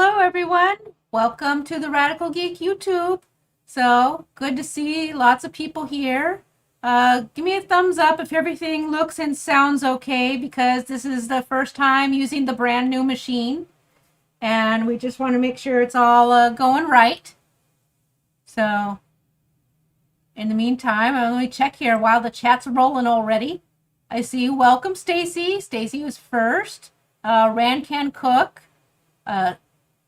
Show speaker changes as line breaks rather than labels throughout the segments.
Hello everyone, welcome to the Radical Geek YouTube. So good to see lots of people here. Give me a thumbs up if everything looks and sounds okay, because this is the first time using the brand new machine and we just want to make sure it's all going right. So in the meantime, let me check here while the chat's rolling already. I see you. Welcome Stacy. Stacy was first. Rand Can Cook.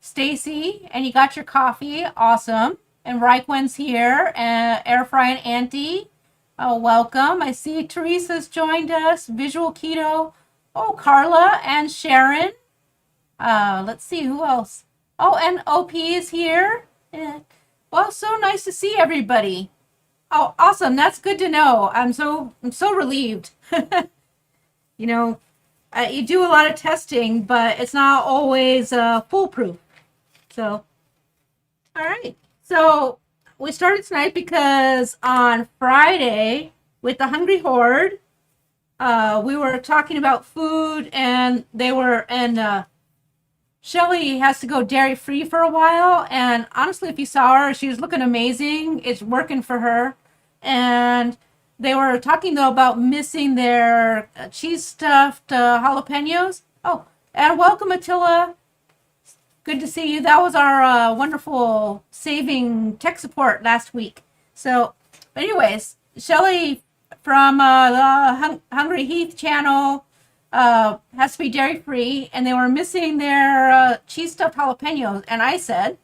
Stacy, and you got your coffee. Awesome. And Raikwen's here. Air Fry and Auntie. Oh, welcome. I see Teresa's joined us. Visual Keto. Oh, Carla and Sharon. Let's see who else. Oh, and OP is here. Well, so nice to see everybody. Oh, awesome. That's good to know. I'm so relieved. You know, you do a lot of testing, but it's not always foolproof. So, all right. So we started tonight because on Friday with the Hungry Horde, we were talking about food, and Shelly has to go dairy free for a while. And honestly, if you saw her, she was looking amazing. It's working for her. And they were talking though about missing their cheese stuffed jalapenos. Oh, and welcome Attila. Good to see you. That was our wonderful saving tech support last week. So, anyways, Shelly from the Hungry Heath channel has to be dairy free, and they were missing their cheese stuffed jalapenos. And I said,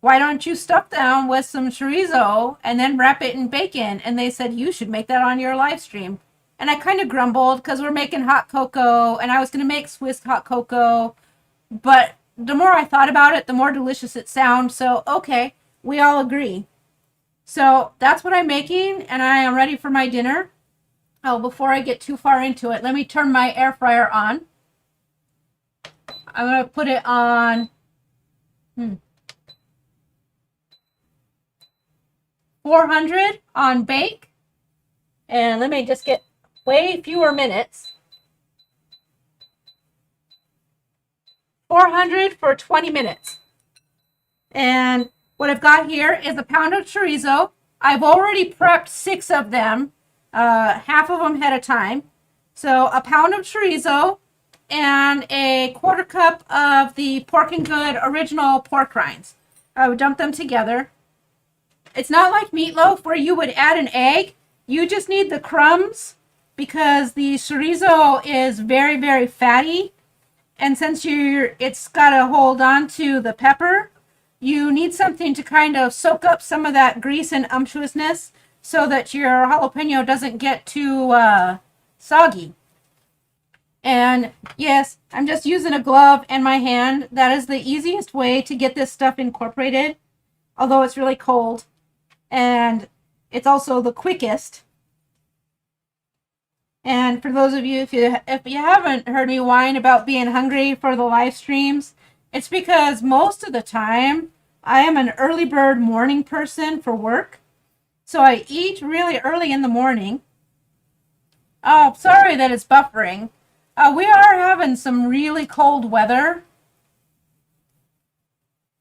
why don't you stuff them with some chorizo and then wrap it in bacon? And they said, you should make that on your live stream. And I kind of grumbled because we're making hot cocoa, and I was going to make Swiss hot cocoa, but the more I thought about it, the more delicious it sounds. So, okay, we all agree. So that's what I'm making, and I am ready for my dinner. Oh, before I get too far into it, let me turn my air fryer on. I'm going to put it on 400 on bake. And let me just get way fewer minutes. 400 for 20 minutes. And what I've got here is a pound of chorizo. I've already prepped 6 of them, half of them ahead of time. So a pound of chorizo and a quarter cup of the Pork and Good original pork rinds. I would dump them together. It's not like meatloaf where you would add an egg. You just need the crumbs because the chorizo is very, very fatty. And since it's got to hold on to the pepper, you need something to kind of soak up some of that grease and unctuousness so that your jalapeno doesn't get too soggy. And yes, I'm just using a glove and my hand. That is the easiest way to get this stuff incorporated, although it's really cold. And it's also the quickest. And for those of you, if you haven't heard me whine about being hungry for the live streams, it's because most of the time I am an early bird morning person for work. So I eat really early in the morning. Oh, sorry that it's buffering. We are having some really cold weather.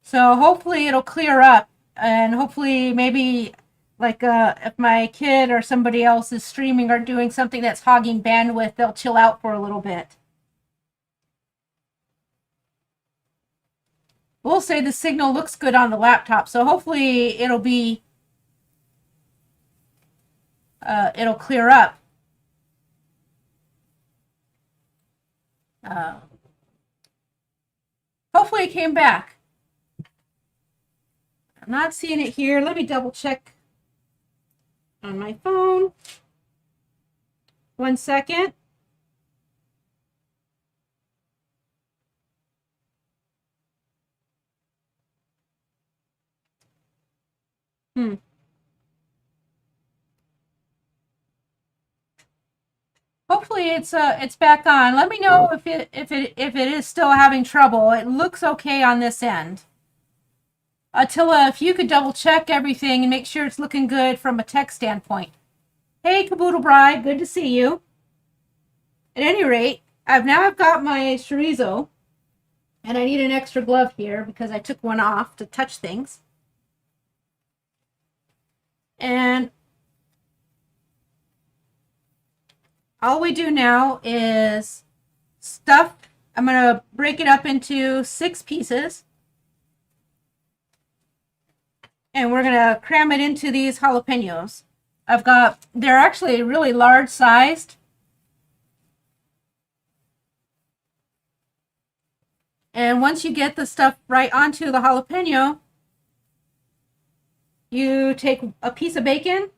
So hopefully it'll clear up, and hopefully maybe like if my kid or somebody else is streaming or doing something that's hogging bandwidth, they'll chill out for a little bit. We'll say the signal looks good on the laptop, so hopefully it'll clear up. Hopefully it came back. I'm not seeing it here. Let me double check on my phone. 1 second. Hopefully it's back on. Let me know if it is still having trouble. It looks okay on this end. Attila, if you could double check everything and make sure it's looking good from a tech standpoint. Hey, Caboodle Bride, good to see you. At any rate, I've got my chorizo, And I need an extra glove here because I took one off to touch things. And all we do now is stuff. I'm going to break it up into 6 pieces. And we're going to cram it into these jalapenos. They're actually really large sized. And once you get the stuff right onto the jalapeno, you take a piece of bacon,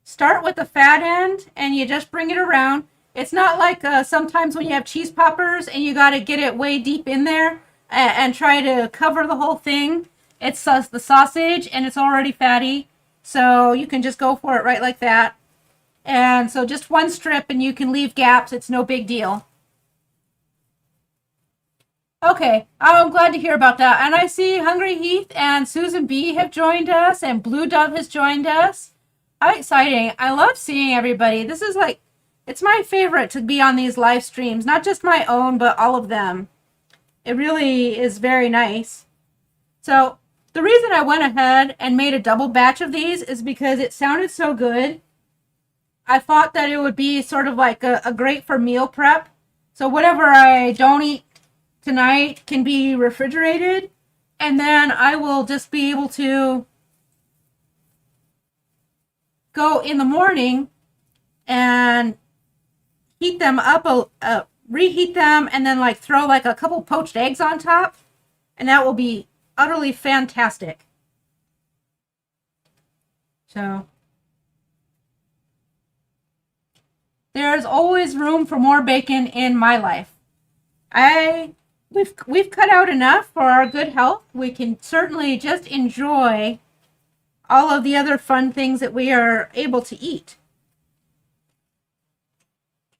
start with the fat end, and you just bring it around. It's not like sometimes when you have cheese poppers and you got to get it way deep in there and try to cover the whole thing. It's the sausage and it's already fatty, so you can just go for it right like that. And so just one strip and you can leave gaps. It's no big deal. Okay, I'm glad to hear about that. And I see Hungry Heath and Susan B have joined us, and Blue Dove has joined us. How exciting. I love seeing everybody. This is like, it's my favorite to be on these live streams, not just my own, but all of them. It really is very nice. So the reason I went ahead and made a double batch of these is because it sounded so good. I thought that it would be sort of like a great for meal prep. So whatever I don't eat tonight can be refrigerated, and then I will just be able to go in the morning and heat them up, reheat them, and then like throw like a couple poached eggs on top, and that will be utterly fantastic. So there's always room for more bacon in my life. We've cut out enough for our good health. We can certainly just enjoy all of the other fun things that we are able to eat.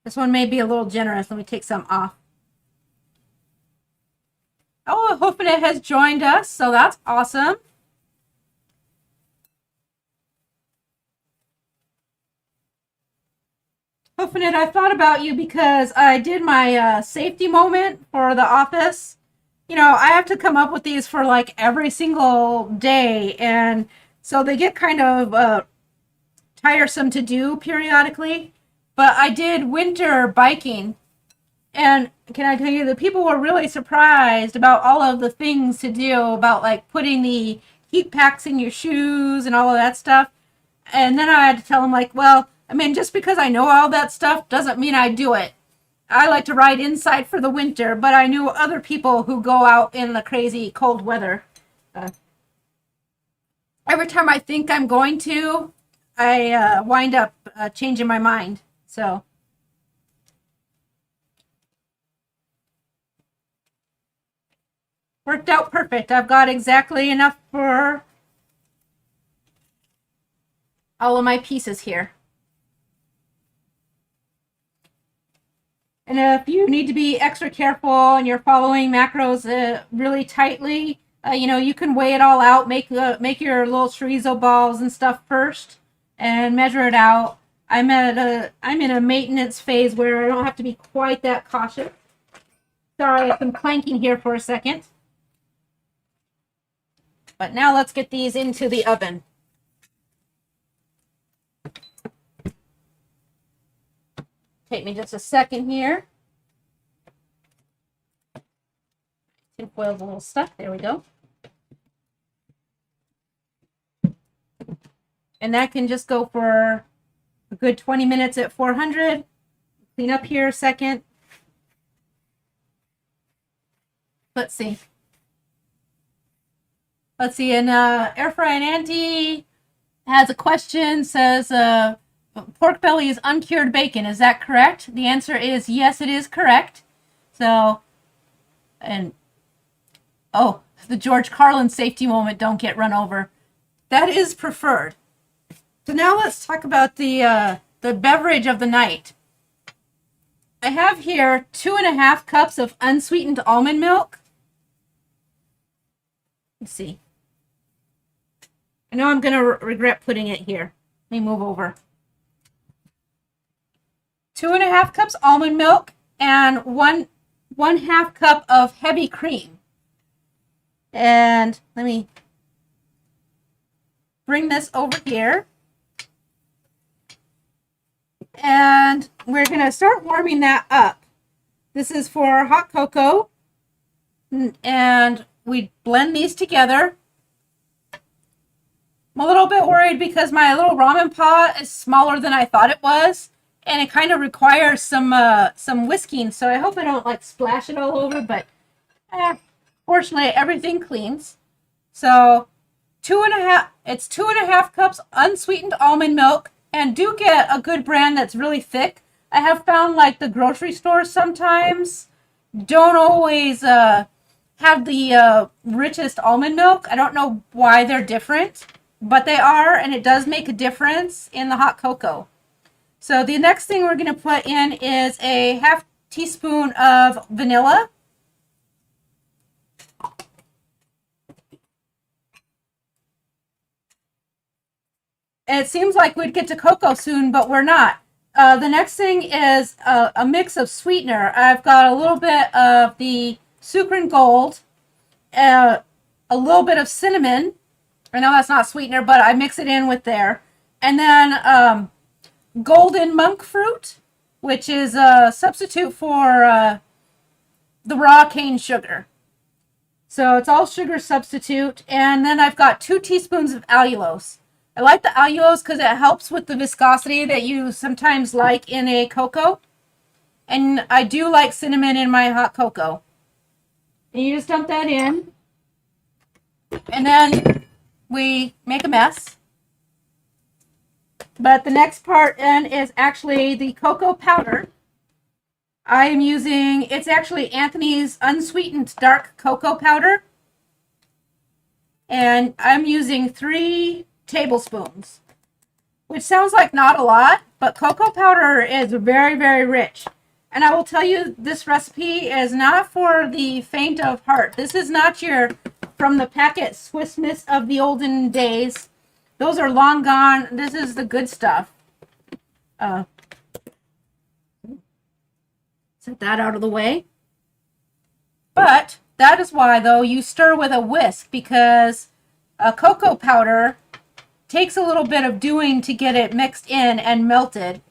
This one may be a little generous. Let me take some off. Oh, Hoofenet has joined us, so that's awesome. Hoofenet, I thought about you because I did my safety moment for the office. You know, I have to come up with these for like every single day, and so they get kind of tiresome to do periodically. But I did winter biking, and can I tell you, the people were really surprised about all of the things to do, about like putting the heat packs in your shoes and all of that stuff. And then I had to tell them, like, well, I mean, just because I know all that stuff doesn't mean I do it. I like to ride inside for the winter, but I knew other people who go out in the crazy cold weather. Every time I think I'm going to, I wind up changing my mind. So worked out perfect. I've got exactly enough for all of my pieces here. And if you need to be extra careful and you're following macros really tightly, you know, you can weigh it all out, make your little chorizo balls and stuff first, and measure it out. I'm in a maintenance phase where I don't have to be quite that cautious. Sorry, I'm clanking here for a second. But now let's get these into the oven. Take me just a second here. Tinfoil the little stuff. There we go. And that can just go for a good 20 minutes at 400. Clean up here a second. Let's see. And Air Fry and Auntie has a question, says, pork belly is uncured bacon. Is that correct? The answer is yes, it is correct. So, and, oh, the George Carlin safety moment, don't get run over. That is preferred. So now let's talk about the beverage of the night. I have here 2.5 cups of unsweetened almond milk. Let's see. I know I'm going to regret putting it here. Let me move over. 2.5 cups almond milk and one half cup of heavy cream. And let me bring this over here. And we're going to start warming that up. This is for hot cocoa. And we blend these together. I'm a little bit worried because my little ramen pot is smaller than I thought it was. And it kind of requires some whisking. So I hope I don't like splash it all over. But fortunately, everything cleans. So it's 2.5 cups unsweetened almond milk. And do get a good brand that's really thick. I have found like the grocery stores sometimes don't always have the richest almond milk. I don't know why they're different, but they are, and it does make a difference in the hot cocoa. So the next thing we're going to put in is a half teaspoon of vanilla. It seems like we'd get to cocoa soon, but we're not. The next thing is a mix of sweetener. I've got a little bit of the Sucrin Gold, a little bit of cinnamon. I know that's not sweetener, but I mix it in with there. And then golden monk fruit, which is a substitute for the raw cane sugar. So it's all sugar substitute. And then I've got 2 teaspoons of allulose. I like the allulose because it helps with the viscosity that you sometimes like in a cocoa. And I do like cinnamon in my hot cocoa. And you just dump that in. And then we make a mess. But the next part then is actually the cocoa powder. I am using, it's actually Anthony's unsweetened dark cocoa powder. And I'm using 3 tablespoons, which sounds like not a lot, but cocoa powder is very, very rich. And I will tell you, this recipe is not for the faint of heart. This is not your from the packet Swiss Miss of the olden days. Those are long gone. This is the good stuff. Set that out of the way. But that is why, though, you stir with a whisk, because cocoa powder takes a little bit of doing to get it mixed in and melted.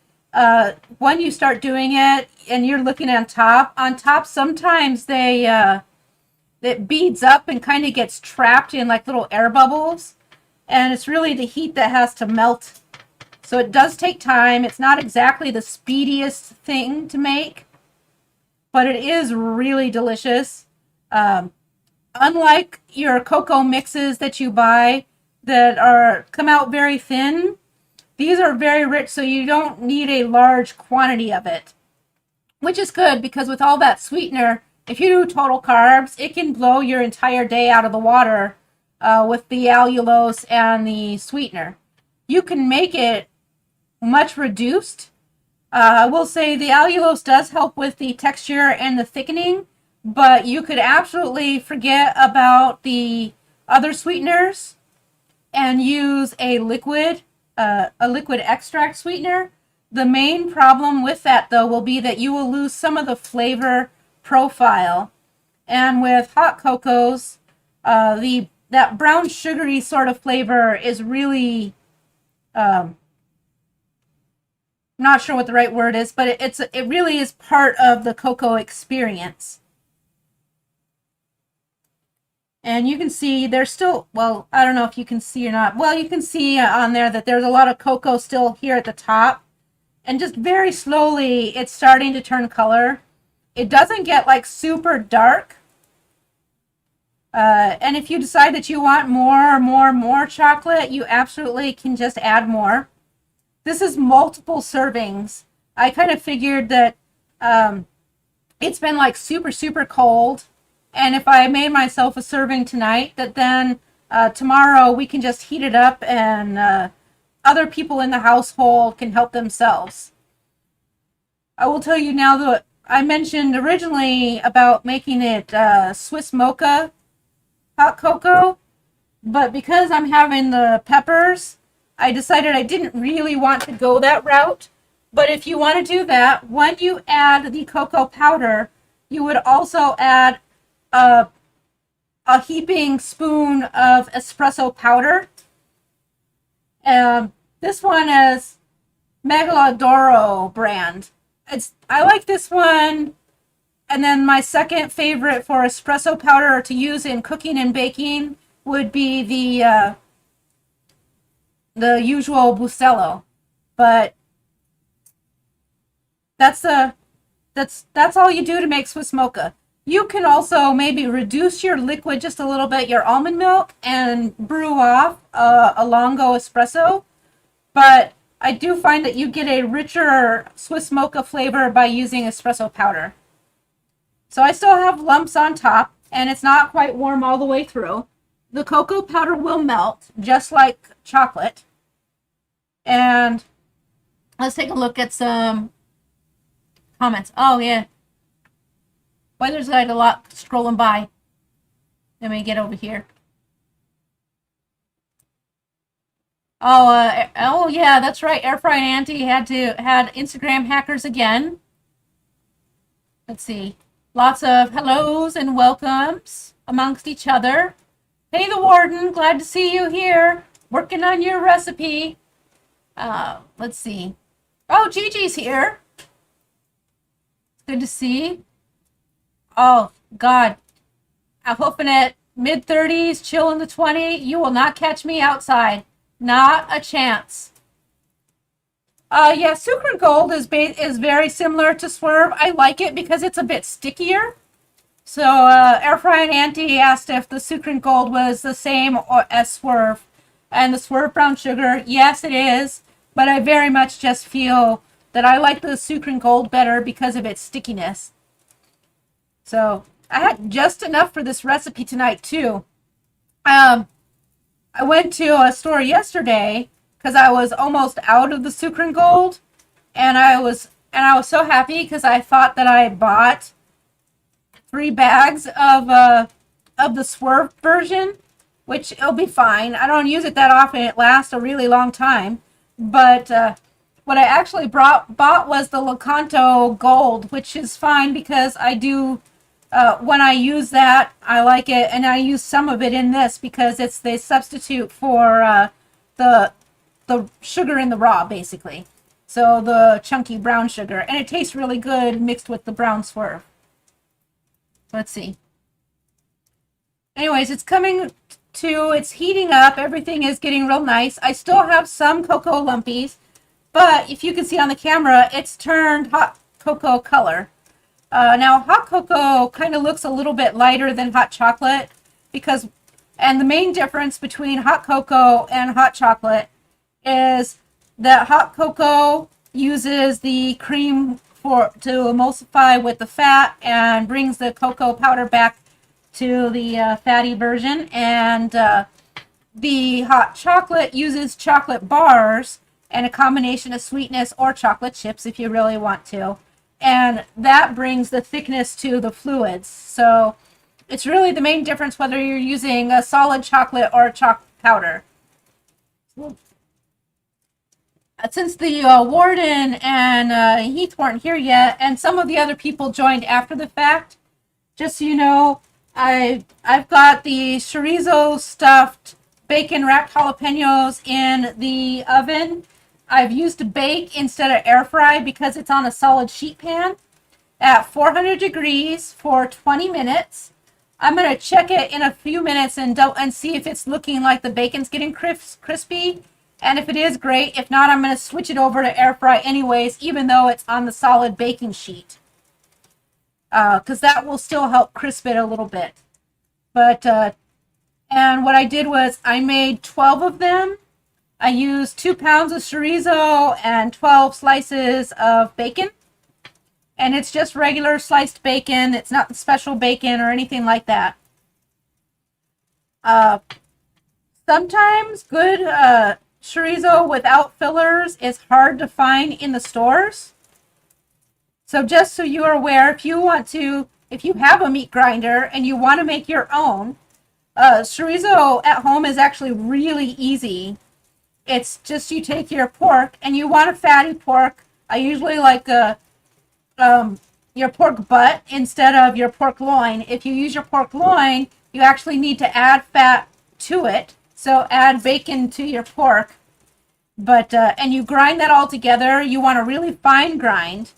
When you start doing it and you're looking on top sometimes it beads up and kind of gets trapped in like little air bubbles. And it's really the heat that has to melt. So it does take time. It's not exactly the speediest thing to make, but it is really delicious. Unlike your cocoa mixes that you buy, that come out very thin, these are very rich, so you don't need a large quantity of it, which is good because with all that sweetener, if you do total carbs, it can blow your entire day out of the water with the allulose and the sweetener. You can make it much reduced. I will say the allulose does help with the texture and the thickening, but you could absolutely forget about the other sweeteners and use a liquid extract sweetener. The main problem with that, though, will be that you will lose some of the flavor profile. And with hot cocos, that brown sugary sort of flavor is really, I'm not sure what the right word is, but it really is part of the cocoa experience. And you can see there's still, well, I don't know if you can see or not. Well, you can see on there that there's a lot of cocoa still here at the top. And just very slowly, it's starting to turn color. It doesn't get like super dark. And if you decide that you want more chocolate, you absolutely can just add more. This is multiple servings. I kind of figured that it's been like super, super cold. And if I made myself a serving tonight, that then tomorrow we can just heat it up and other people in the household can help themselves. I will tell you now that I mentioned originally about making it Swiss mocha hot cocoa, but because I'm having the peppers, I decided I didn't really want to go that route. But if you want to do that, when you add the cocoa powder, you would also add a a heaping spoon of espresso powder. This one is Megalodoro brand. I like this one. And then my second favorite for espresso powder to use in cooking and baking would be the usual Bucello. But that's all you do to make Swiss mocha. You can also maybe reduce your liquid just a little bit, your almond milk, and brew off a Longo espresso. But I do find that you get a richer Swiss mocha flavor by using espresso powder. So I still have lumps on top, and it's not quite warm all the way through. The cocoa powder will melt, just like chocolate. And let's take a look at some comments. Oh, yeah. Boy, there's like a lot scrolling by. Let me get over here. Oh yeah, that's right. Air Fry and Auntie had Instagram hackers again. Let's see. Lots of hellos and welcomes amongst each other. Hey, the Warden, glad to see you here. Working on your recipe. Let's see. Oh, Gigi's here. Good to see. Oh, God. I'm hoping at mid-30s, chill in the 20. You will not catch me outside. Not a chance. Yeah, Sucre Gold is very similar to Swerve. I like it because it's a bit stickier. So, Air Fry and Auntie asked if the Sucre Gold was the same as Swerve. And the Swerve brown sugar, yes, it is. But I very much just feel that I like the Sucre Gold better because of its stickiness. So, I had just enough for this recipe tonight, too. I went to a store yesterday because I was almost out of the Sucre Gold, and I was so happy because I thought that I bought 3 bags of the Swerve version, which it'll be fine. I don't use it that often. It lasts a really long time. But what I actually bought was the Locanto Gold, which is fine because I do, when I use that, I like it, and I use some of it in this because it's the substitute for the sugar in the raw, basically. So the chunky brown sugar. And it tastes really good mixed with the brown Swerve. Let's see. Anyways, it's it's heating up. Everything is getting real nice. I still have some cocoa lumpies, but if you can see on the camera, it's turned hot cocoa color. Now, hot cocoa kind of looks a little bit lighter than hot chocolate and the main difference between hot cocoa and hot chocolate is that hot cocoa uses the cream to emulsify with the fat and brings the cocoa powder back to the fatty version, and the hot chocolate uses chocolate bars and a combination of sweetness or chocolate chips if you really want to, and that brings the thickness to the fluids. So it's really the main difference whether you're using a solid chocolate or a chocolate powder. Since the Warden and Heath weren't here yet, and some of the other people joined after the fact, just so you know, I've got the chorizo stuffed bacon wrapped jalapenos in the oven. I've used a bake instead of air fry because it's on a solid sheet pan at 400 degrees for 20 minutes. I'm going to check it in a few minutes and see if it's looking like the bacon's getting crispy. And if it is, great. If not, I'm going to switch it over to air fry anyways, even though it's on the solid baking sheet. Because that will still help crisp it a little bit. But, and what I did was I made 12 of them. I used 2 pounds of chorizo and 12 slices of bacon. And it's just regular sliced bacon. It's not special bacon or anything like that. Sometimes good chorizo without fillers is hard to find in the stores. So just so you are aware, if you have a meat grinder and you want to make your own, chorizo at home is actually really easy. It's just you take your pork, and you want a fatty pork. I usually like your pork butt instead of your pork loin. If you use your pork loin, you actually need to add fat to it. So add bacon to your pork, but and you grind that all together. You want a really fine grind,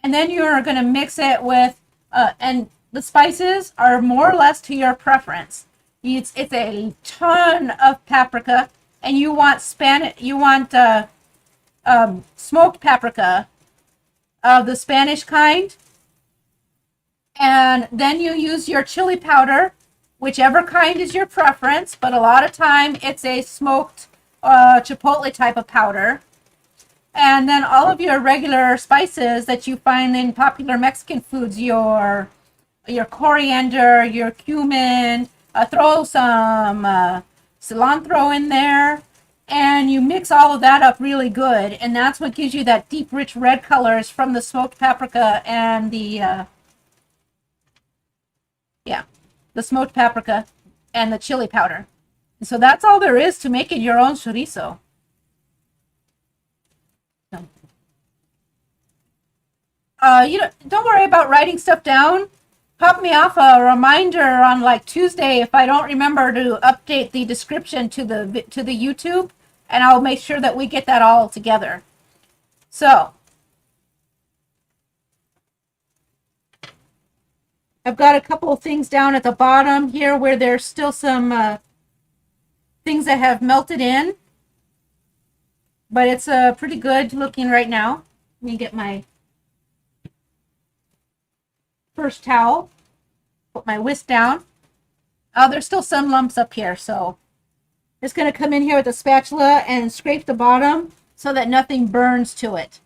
and then you're going to mix it with and the spices are more or less to your preference. It's a ton of paprika, and you want smoked paprika of the Spanish kind. And then you use your chili powder, whichever kind is your preference, but a lot of time it's a smoked chipotle type of powder. And then all of your regular spices that you find in popular Mexican foods, your coriander, your cumin, throw some cilantro in there, and you mix all of that up really good. And that's what gives you that deep, rich red colors from the smoked paprika and the smoked paprika and the chili powder. And so that's all there is to making your own chorizo. Don't worry about writing stuff down. Pop me off a reminder on like Tuesday if I don't remember to update the description to the YouTube, and I'll make sure that we get that all together. So I've got a couple of things down at the bottom here where there's still some things that have melted in, but it's pretty good looking right now. Let me get my first towel, put my whisk down. Oh, there's still some lumps up here, so I'm just going to come in here with a spatula and scrape the bottom so that nothing burns to it.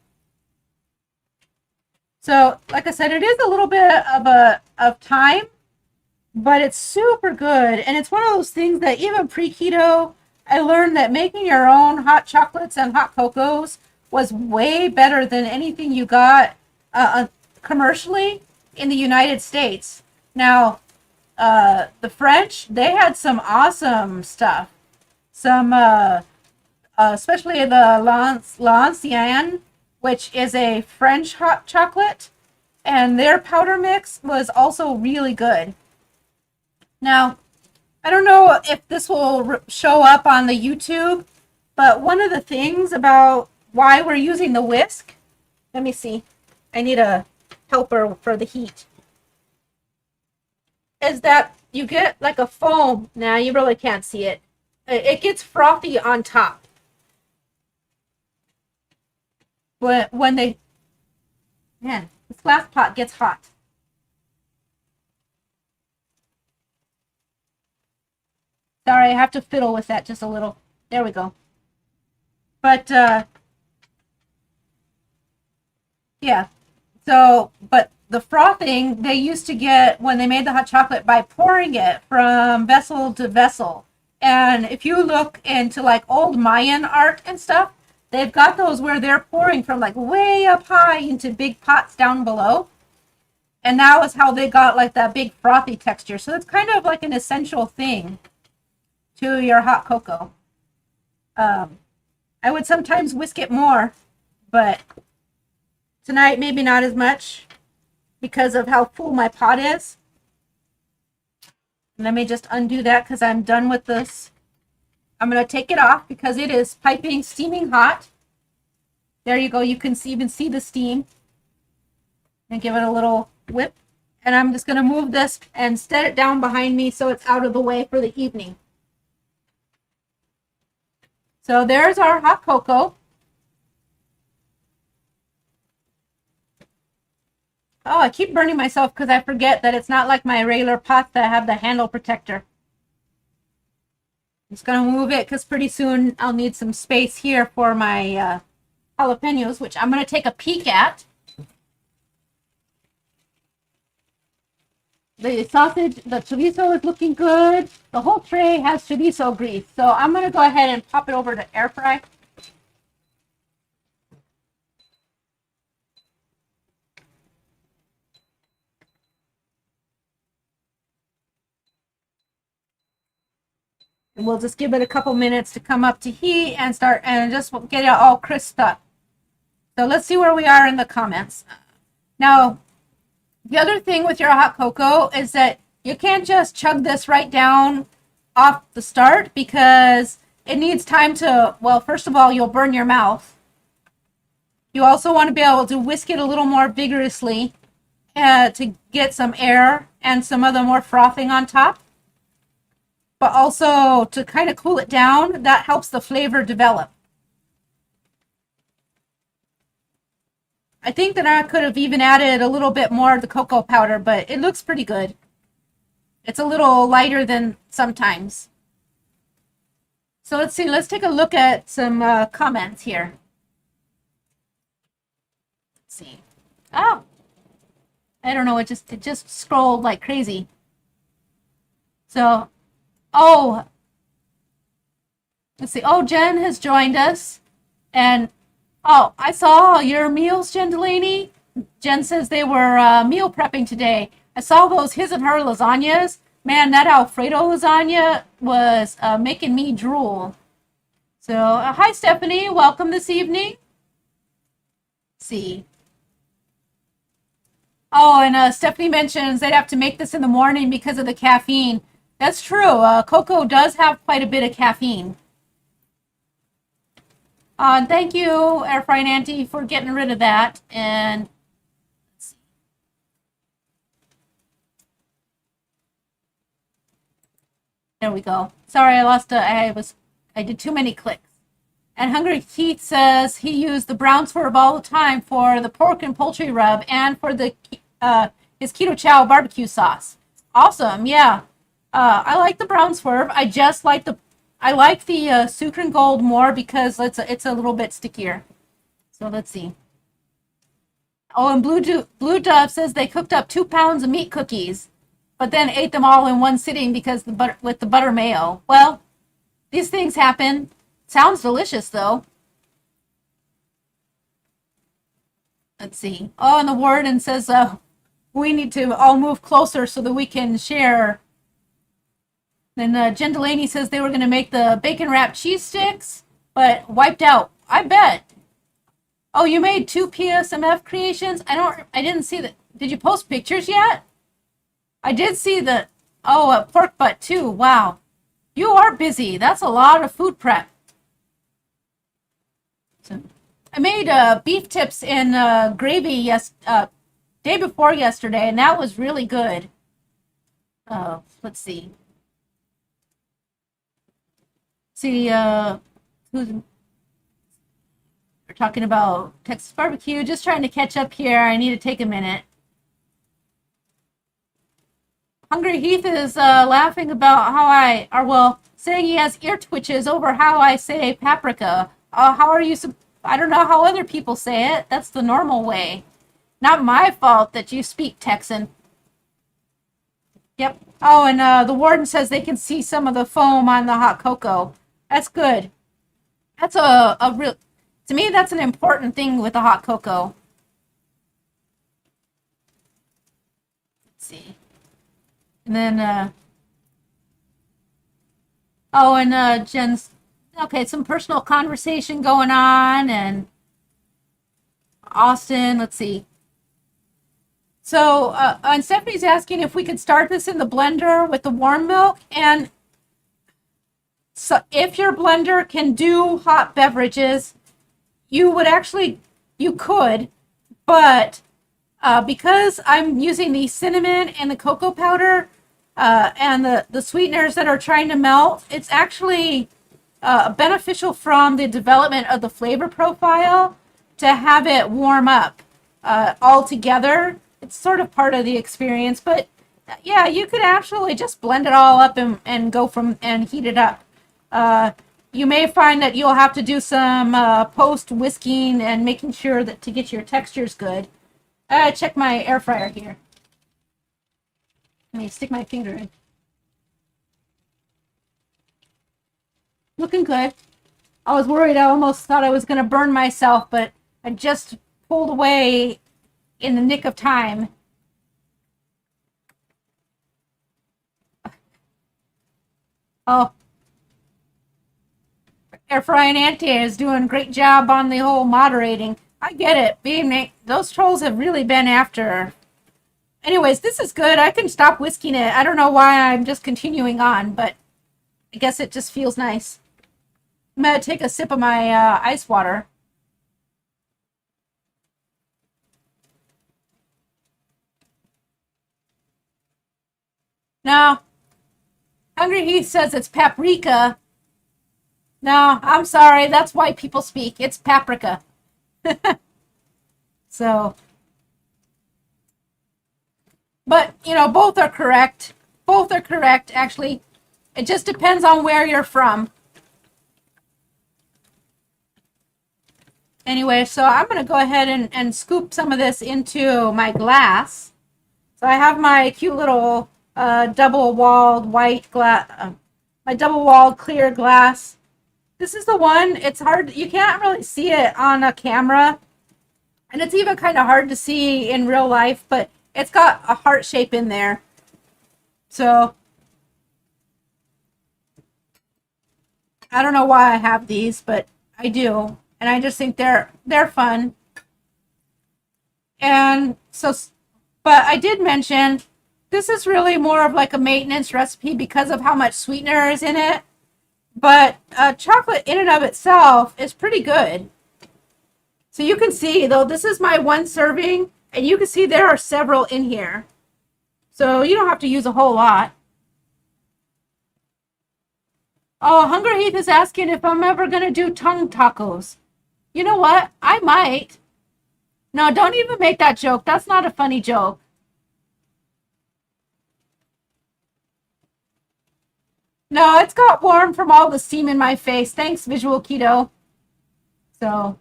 So, like I said, it is a little bit of time, but it's super good. And it's one of those things that even pre-keto, I learned that making your own hot chocolates and hot cocos was way better than anything you got commercially in the United States. Now, the French, they had some awesome stuff. Some, especially the L'Ancien, which is a French hot chocolate, and their powder mix was also really good. Now, I don't know if this will show up on the YouTube, but one of the things about why we're using the whisk, let me see, I need a helper for the heat, is that you get like a foam. Now you really can't see it. It gets frothy on top. When they, man, this glass pot gets hot. Sorry, I have to fiddle with that just a little. There we go. But, yeah. So, but the frothing they used to get when they made the hot chocolate by pouring it from vessel to vessel. And if you look into like old Mayan art and stuff, they've got those where they're pouring from like way up high into big pots down below. And that was how they got like that big frothy texture. So it's kind of like an essential thing to your hot cocoa. I would sometimes whisk it more, but tonight maybe not as much because of how full my pot is. Let me just undo that because I'm done with this. I'm going to take it off because it is piping, steaming hot. There you go. You can even see the steam. And give it a little whip. And I'm just going to move this and set it down behind me so it's out of the way for the evening. So there's our hot cocoa. Oh, I keep burning myself because I forget that it's not like my regular pots that have the handle protector. I'm just going to move it because pretty soon I'll need some space here for my jalapenos, which I'm going to take a peek at. The sausage, the chorizo is looking good. The whole tray has chorizo grease. So I'm going to go ahead and pop it over to air fry. And we'll just give it a couple minutes to come up to heat and start and just get it all crisped up. So let's see where we are in the comments. Now, the other thing with your hot cocoa is that you can't just chug this right down off the start because it needs time to, well, first of all, you'll burn your mouth. You also want to be able to whisk it a little more vigorously to get some air and some other more frothing on top. But also to kind of cool it down, that helps the flavor develop. I think that I could have even added a little bit more of the cocoa powder, but it looks pretty good. It's a little lighter than sometimes. So let's see, let's take a look at some comments here. Let's see. Oh, I don't know, it just scrolled like crazy. So, oh, let's see. Oh, Jen has joined us. And, oh, I saw your meals, Jen Delaney. Jen says they were meal prepping today. I saw those his and her lasagnas. Man, that Alfredo lasagna was making me drool. So, hi, Stephanie. Welcome this evening. Let's see. Oh, and Stephanie mentions they'd have to make this in the morning because of the caffeine. That's true. Cocoa does have quite a bit of caffeine. Thank you, Air Fry and Auntie, for getting rid of that. And let's see. There we go. Sorry, I lost. I did too many clicks. And Hungry Keith says he used the brown swerve all the time for the pork and poultry rub and for the his keto chow barbecue sauce. Awesome, yeah. I like the brown swerve. I like the Sucre Gold more because it's a little bit stickier. So let's see. Oh, and Blue Dove says they cooked up 2 pounds of meat cookies, but then ate them all in one sitting because with the butter mayo. Well, these things happen. Sounds delicious though. Let's see. Oh, and the warden says we need to all move closer so that we can share. Then Jen Delaney says they were going to make the bacon wrapped cheese sticks, but wiped out. I bet. Oh, you made 2 PSMF creations? I didn't see that. Did you post pictures yet? I did see the, pork butt too. Wow. You are busy. That's a lot of food prep. So, I made beef tips in gravy day before yesterday, and that was really good. Let's see. We're talking about Texas barbecue. Just trying to catch up here. I need to take a minute. Hungry Heath is laughing about saying he has ear twitches over how I say paprika. How are you? I don't know how other people say it. That's the normal way. Not my fault that you speak Texan. Yep. Oh, and the warden says they can see some of the foam on the hot cocoa. That's good. That's a real, to me, that's an important thing with the hot cocoa. Let's see. And then, Jen's, okay, some personal conversation going on, and Austin, let's see. So, and Stephanie's asking if we could start this in the blender with the warm milk, and so if your blender can do hot beverages, you could, but because I'm using the cinnamon and the cocoa powder and the sweeteners that are trying to melt, it's actually beneficial from the development of the flavor profile to have it warm up all together. It's sort of part of the experience, but yeah, you could actually just blend it all up and go and heat it up. You may find that you'll have to do some post whisking and making sure that to get your textures good. Check my air fryer here. Let me stick my finger in. Looking good. I was worried. I almost thought I was going to burn myself, but I just pulled away in the nick of time. Oh. Air Fry and Auntie is doing a great job on the whole moderating. I get it. Those trolls have really been after her. Anyways, this is good. I can stop whisking it. I don't know why I'm just continuing on, but I guess it just feels nice. I'm gonna take a sip of my ice water. No, Hungry Heath says it's paprika. No, I'm sorry. That's why people speak. It's paprika. So, but both are correct. Both are correct, actually. It just depends on where you're from. Anyway, so I'm going to go ahead and scoop some of this into my glass. So I have my cute little double-walled white glass, my double-walled clear glass. This is the one, it's hard, you can't really see it on a camera. And it's even kind of hard to see in real life, but it's got a heart shape in there. So I don't know why I have these, but I do. And I just think they're fun. And so, but I did mention this is really more of like a maintenance recipe because of how much sweetener is in it. But chocolate in and of itself is pretty good. So you can see, though, this is my one serving, and you can see there are several in here. So you don't have to use a whole lot. Oh, Hunger Heath is asking if I'm ever going to do tongue tacos. You know what? I might. No, don't even make that joke. That's not a funny joke. No, it's got warm from all the steam in my face. Thanks, Visual Keto. So,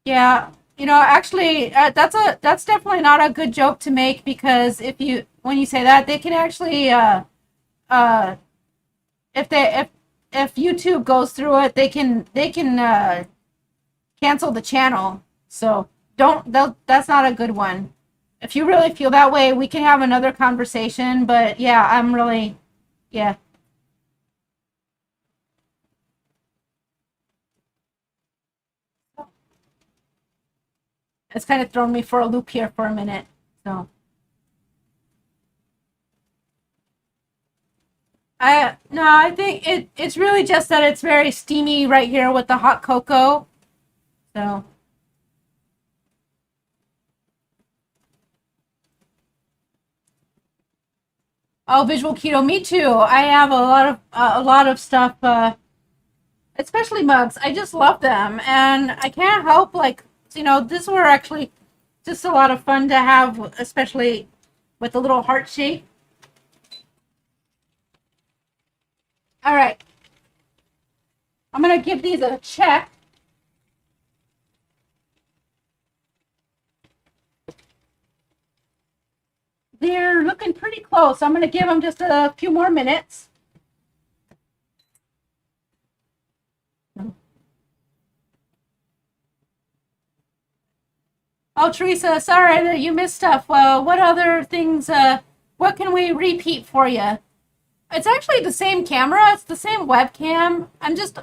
yeah, actually, that's definitely not a good joke to make because when you say that, they can actually uh if YouTube goes through it, they can cancel the channel. So that's not a good one. If you really feel that way, we can have another conversation. But yeah, yeah. It's kind of thrown me for a loop here for a minute. So I think it's really just that it's very steamy right here with the hot cocoa. So oh, Visual Keto, me too. I have a lot of stuff, especially mugs. I just love them, and I can't help these were actually just a lot of fun to have, especially with the little heart shape. All right, I'm gonna give these a check. They're looking pretty close. I'm gonna give them just a few more minutes. Oh, Teresa, sorry that you missed stuff. Well, what other things, what can we repeat for you? It's actually the same camera. It's the same webcam. I'm just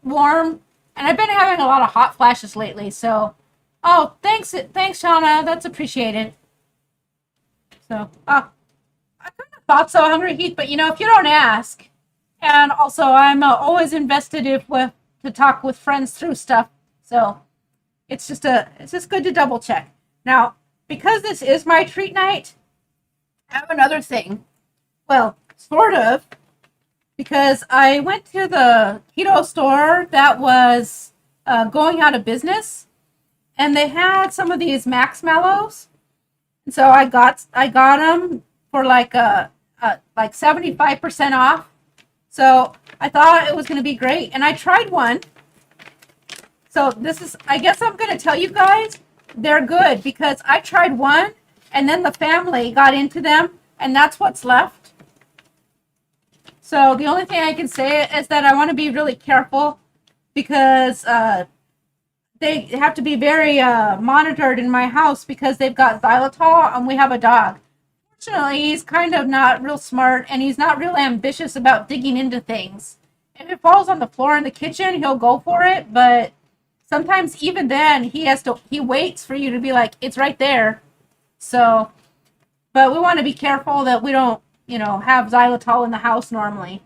warm, and I've been having a lot of hot flashes lately. So, oh, thanks, Shauna. That's appreciated. So, I kind of thought so, Hungry Heath. But if you don't ask, and also I'm always invested to talk with friends through stuff. So, it's just good to double check. Now, because this is my treat night, I have another thing. Well, sort of, because I went to the keto store that was going out of business, and they had some of these Max Mellows. And so I got them for like 75% off. So I thought it was going to be great, and I tried one. So I guess I'm going to tell you guys, they're good because I tried one and then the family got into them and that's what's left. So the only thing I can say is that I want to be really careful because they have to be very monitored in my house because they've got xylitol and we have a dog. Fortunately, he's kind of not real smart and he's not real ambitious about digging into things. If it falls on the floor in the kitchen, he'll go for it, but sometimes even then he waits for you to be like, it's right there. So But we want to be careful that we don't, have xylitol in the house normally.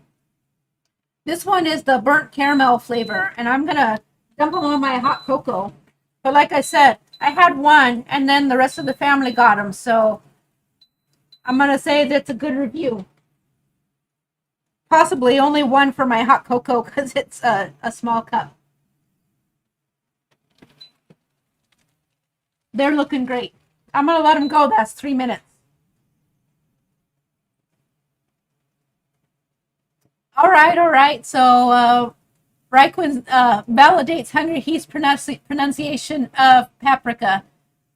This one is the burnt caramel flavor, and I'm going to dump them on my hot cocoa. But like I said, I had one, and then the rest of the family got them, so I'm going to say that's a good review. Possibly only one for my hot cocoa because it's a small cup. They're looking great. I'm going to let them go. That's 3 minutes. All right. So, Raikkonen validates Hungry Heat's pronunciation of paprika.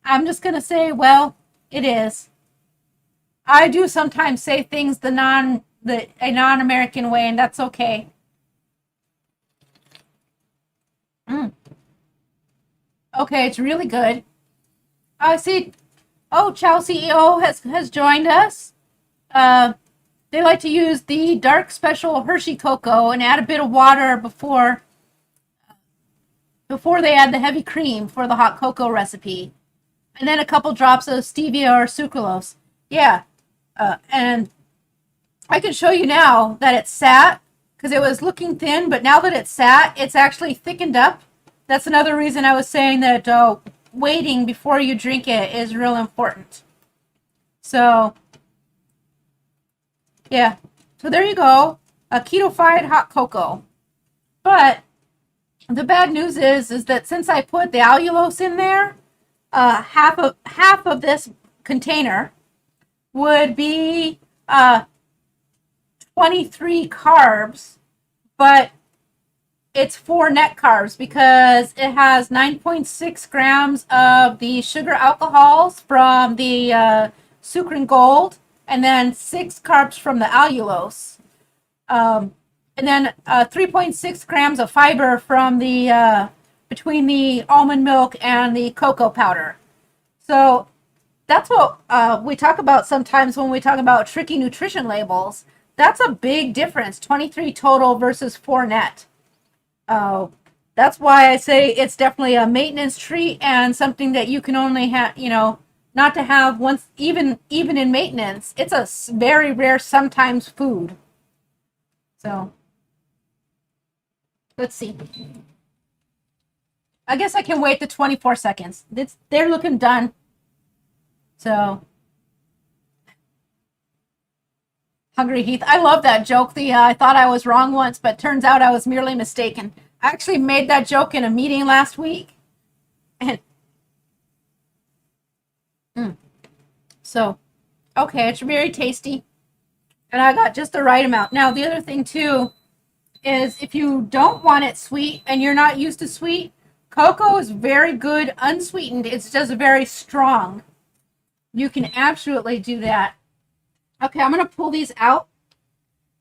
I'm just going to say, well, it is. I do sometimes say things a non-American way, and that's okay. Okay, it's really good. I see. Oh, Chow CEO has joined us. They like to use the dark special Hershey cocoa and add a bit of water before they add the heavy cream for the hot cocoa recipe, and then a couple drops of stevia or sucralose. Yeah, and I can show you now that it's sat because it was looking thin, but now that it's sat, it's actually thickened up. That's another reason I was saying that waiting before you drink it is real important. So, yeah. So there you go. A keto-fied hot cocoa. But the bad news is that since I put the allulose in there, half of this container would be 23 carbs, but it's 4 net carbs because it has 9.6 grams of the sugar alcohols from the sucrin gold, and then 6 carbs from the allulose, and then 3.6 grams of fiber from the between the almond milk and the cocoa powder. So that's what we talk about sometimes when we talk about tricky nutrition labels. That's a big difference, 23 total versus 4 net. That's why I say it's definitely a maintenance treat and something that you can only have, not to have once, even in maintenance. It's a very rare sometimes food. So let's see. I guess I can wait the 24 seconds. They're looking done. So Hungry Heath. I love that joke. I thought I was wrong once, but turns out I was merely mistaken. I actually made that joke in a meeting last week. And so, okay, it's very tasty. And I got just the right amount. Now, the other thing, too, is if you don't want it sweet and you're not used to sweet, cocoa is very good unsweetened. It's just very strong. You can absolutely do that. Okay, I'm going to pull these out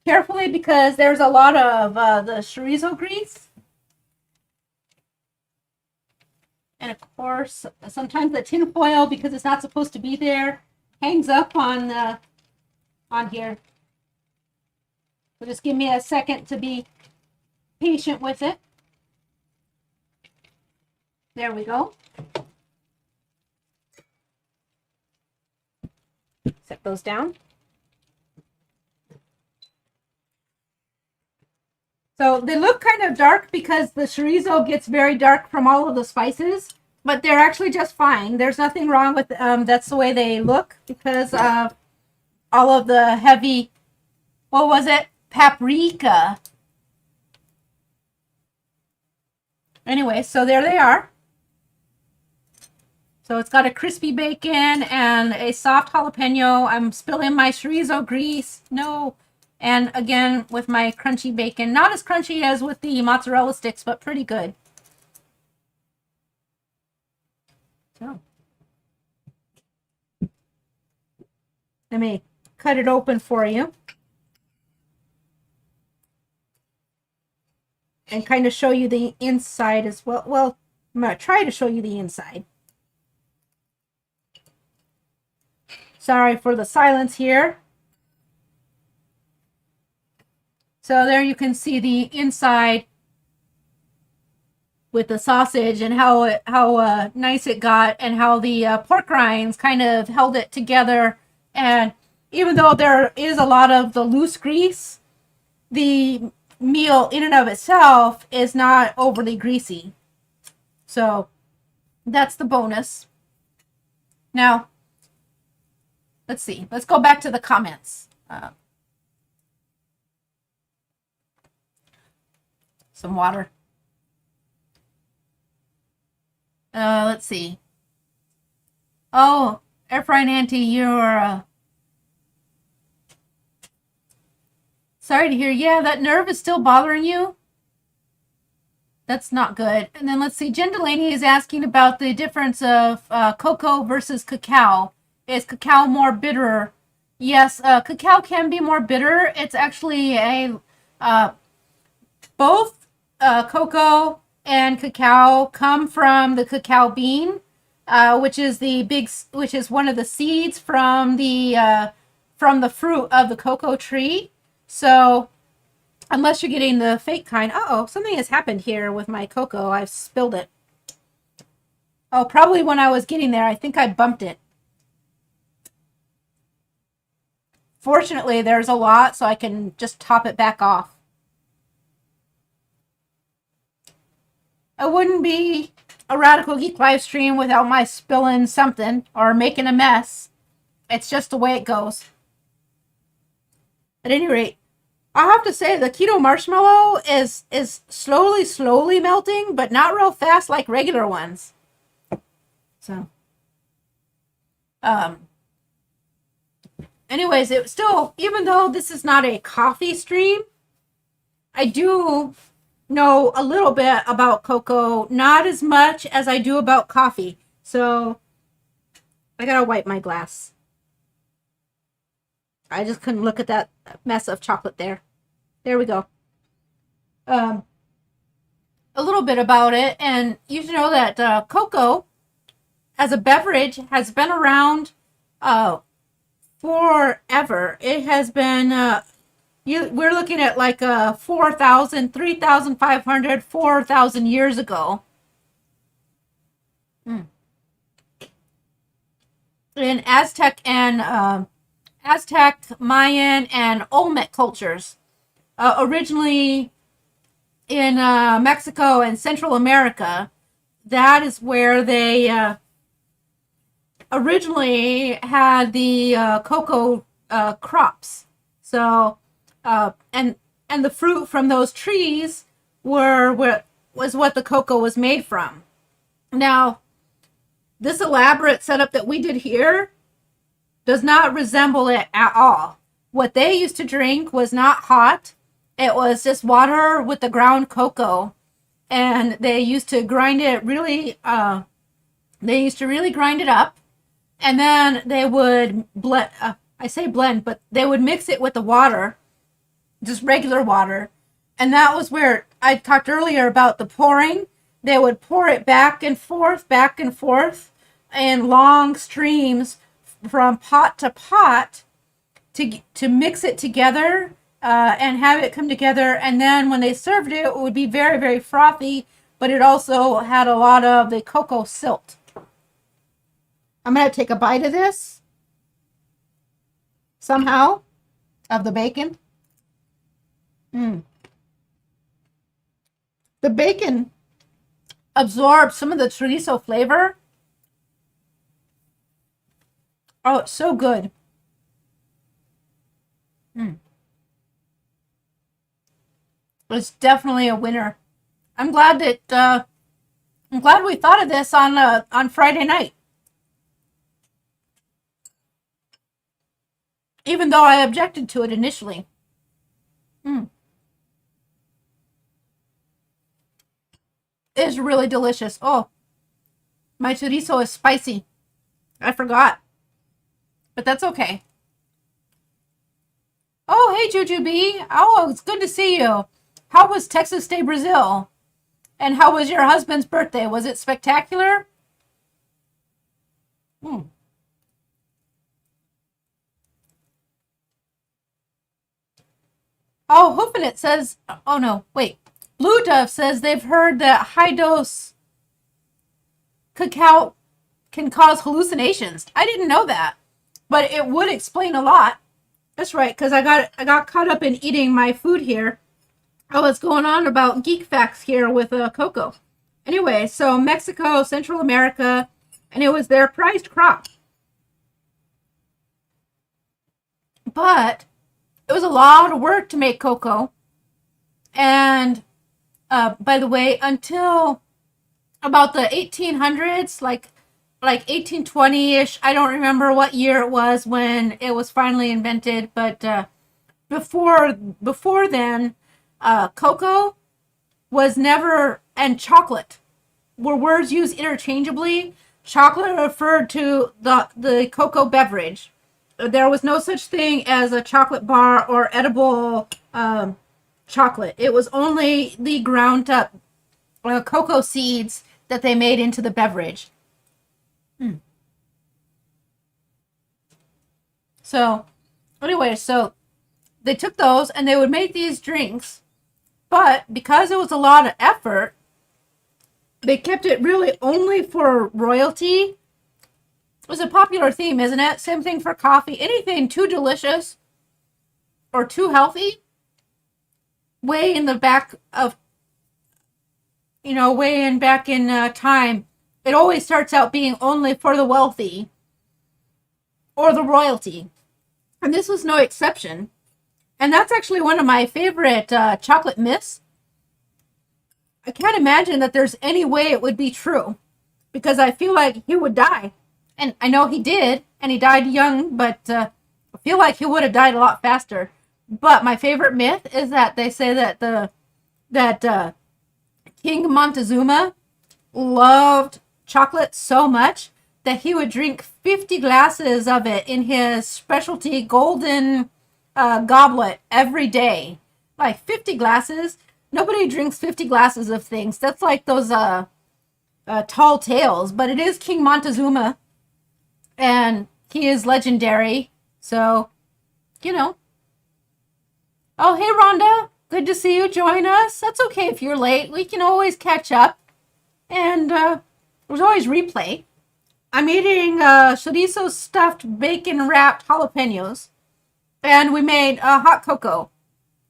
carefully because there's a lot of the chorizo grease. And of course, sometimes the tin foil, because it's not supposed to be there, hangs up on here. So just give me a second to be patient with it. There we go. Set those down. So they look kind of dark because the chorizo gets very dark from all of the spices, but they're actually just fine. There's nothing wrong with that's the way they look because of all of the heavy, what was it? Paprika. Anyway, so there they are. So it's got a crispy bacon and a soft jalapeno. I'm spilling my chorizo grease. No. And again, with my crunchy bacon. Not as crunchy as with the mozzarella sticks, but pretty good. So, let me cut it open for you. And kind of show you the inside as well. Well, I'm going to try to show you the inside. Sorry for the silence here. So there you can see the inside with the sausage and how nice it got, and how the pork rinds kind of held it together And even though there is a lot of the loose grease, the meal in and of itself is not overly greasy. So that's the bonus. Now, let's see. Let's go back to the comments. Some water. Let's see. Oh, air frying auntie, you're sorry to hear. Yeah, that nerve is still bothering you. That's not good. And then let's see. Jen Delaney is asking about the difference of cocoa versus cacao. Is cacao more bitter? Yes, cacao can be more bitter. It's actually a both cocoa and cacao come from the cacao bean, which is one of the seeds from the fruit of the cocoa tree. So unless you're getting the fake kind. Uh-oh, something has happened here with my cocoa. I've spilled it. Oh, probably when I was getting there. I think I bumped it. Fortunately, there's a lot, so I can just top it back off. It wouldn't be a Radical Geek live stream without my spilling something or making a mess. It's just the way it goes. At any rate, I have to say the keto marshmallow is slowly melting, but not real fast like regular ones. So, anyways, it still, even though this is not a coffee stream, I do know a little bit about cocoa, not as much as I do about coffee. So, I gotta wipe my glass. I just couldn't look at that mess of chocolate there. There we go. A little bit about it, and you should know that cocoa as a beverage has been around forever. It has been, we're looking at like 4,000, 3,500, 4,000 years ago. In Aztec, Mayan, and Olmec cultures. Originally in Mexico and Central America, that is where they originally had the cocoa crops. So, and the fruit from those trees was what the cocoa was made from. Now, this elaborate setup that we did here does not resemble it at all. What they used to drink was not hot. It was just water with the ground cocoa. And they used to grind it really, grind it up. And then they would blend, I say blend, but they would mix it with the water, just regular water. And that was where I talked earlier about the pouring. They would pour it back and forth in long streams from pot to pot to mix it together and have it come together. And then when they served it, it would be very, very frothy, but it also had a lot of the cocoa silt. I'm going to take a bite of this somehow, of the bacon. The bacon absorbs some of the chorizo flavor. Oh, it's so good. It's definitely a winner. I'm glad that we thought of this on Friday night. Even though I objected to it initially. It's really delicious. Oh, my chorizo is spicy. I forgot. But that's okay. Oh, hey, Juju B. Oh, it's good to see you. How was Texas Day, Brazil? And how was your husband's birthday? Was it spectacular? Oh, Hoofing It says, oh no, wait. Blue Dove says they've heard that high dose cacao can cause hallucinations. I didn't know that. but it would explain a lot. That's right, because I got caught up in eating my food here. Oh, what's going on about geek facts here with cocoa? Anyway, so Mexico, Central America, and it was their prized crop. But it was a lot of work to make cocoa. And by the way, until about the 1800s, like 1820-ish, I don't remember what year it was when it was finally invented, but before then, cocoa was never, and chocolate were words used interchangeably. Chocolate referred to the cocoa beverage. There was no such thing as a chocolate bar or edible chocolate. It was only the ground up cocoa seeds that they made into the beverage. So, anyway, so they took those and they would make these drinks, but because it was a lot of effort, they kept it really only for royalty. It was a popular theme, isn't it? Same thing for coffee. Anything too delicious or too healthy, way in the back of, way in back in time, it always starts out being only for the wealthy or the royalty. And this was no exception. And that's actually one of my favorite chocolate myths. I can't imagine that there's any way it would be true, because I feel like he would die. And I know he did, and he died young, but I feel like he would have died a lot faster. But my favorite myth is that they say that King Montezuma loved chocolate so much that he would drink 50 glasses of it in his specialty golden goblet every day. Like 50 glasses. Nobody drinks 50 glasses of things. That's like those tall tales. But it is King Montezuma. And he is legendary. So, Oh, hey, Rhonda. Good to see you join us. That's okay if you're late. We can always catch up. And there's always replay. I'm eating chorizo stuffed bacon wrapped jalapenos. And we made hot cocoa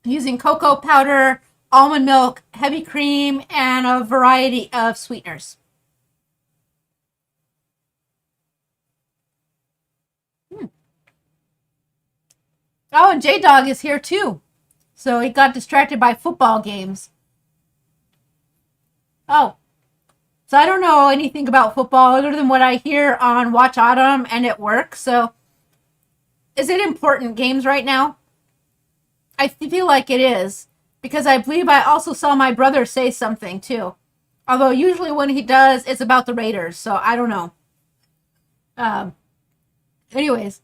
using cocoa powder, almond milk, heavy cream, and a variety of sweeteners. Oh, and J-Dog is here too. So he got distracted by football games. Oh, so I don't know anything about football other than what I hear on Watch Autumn and at work. So is it important games right now? I feel like it is, because I believe I also saw my brother say something too. Although usually when he does, it's about the Raiders. So I don't know. Anyways,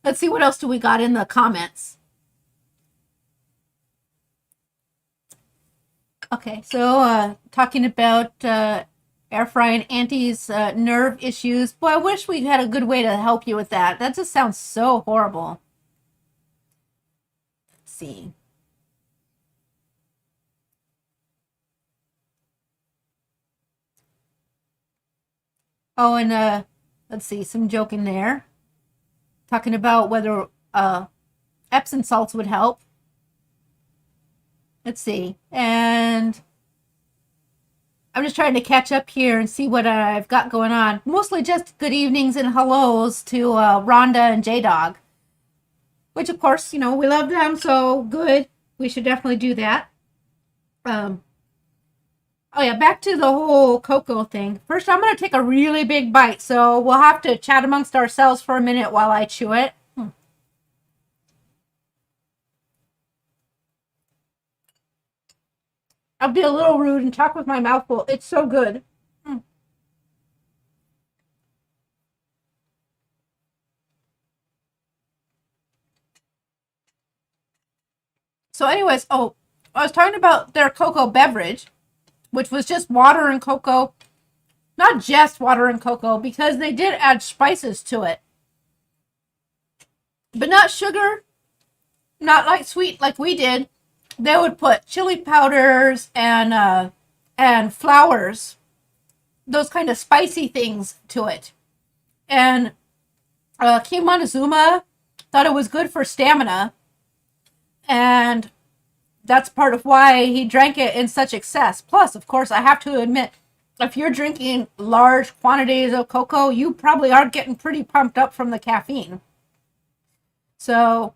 let's see what else do we got in the comments. Okay, so talking about air frying Auntie's nerve issues. Boy, I wish we had a good way to help you with that. That just sounds so horrible. Let's see. Oh, and let's see, some joke in there. Talking about whether Epsom salts would help. Let's see. And I'm just trying to catch up here and see what I've got going on. Mostly just good evenings and hellos to Rhonda and J-Dog. Which, of course, we love them, so good. We should definitely do that. Oh, yeah, back to the whole cocoa thing. First, I'm going to take a really big bite, so we'll have to chat amongst ourselves for a minute while I chew it. I'll be a little rude and talk with my mouth full. It's so good. So anyways, I was talking about their cocoa beverage, which was just water and cocoa. Not just water and cocoa, because they did add spices to it. But not sugar, not like sweet like we did. They would put chili powders and flowers, those kind of spicy things to it. And King Montezuma thought it was good for stamina, and that's part of why he drank it in such excess. Plus, of course, I have to admit, if you're drinking large quantities of cocoa, you probably are getting pretty pumped up from the caffeine. So,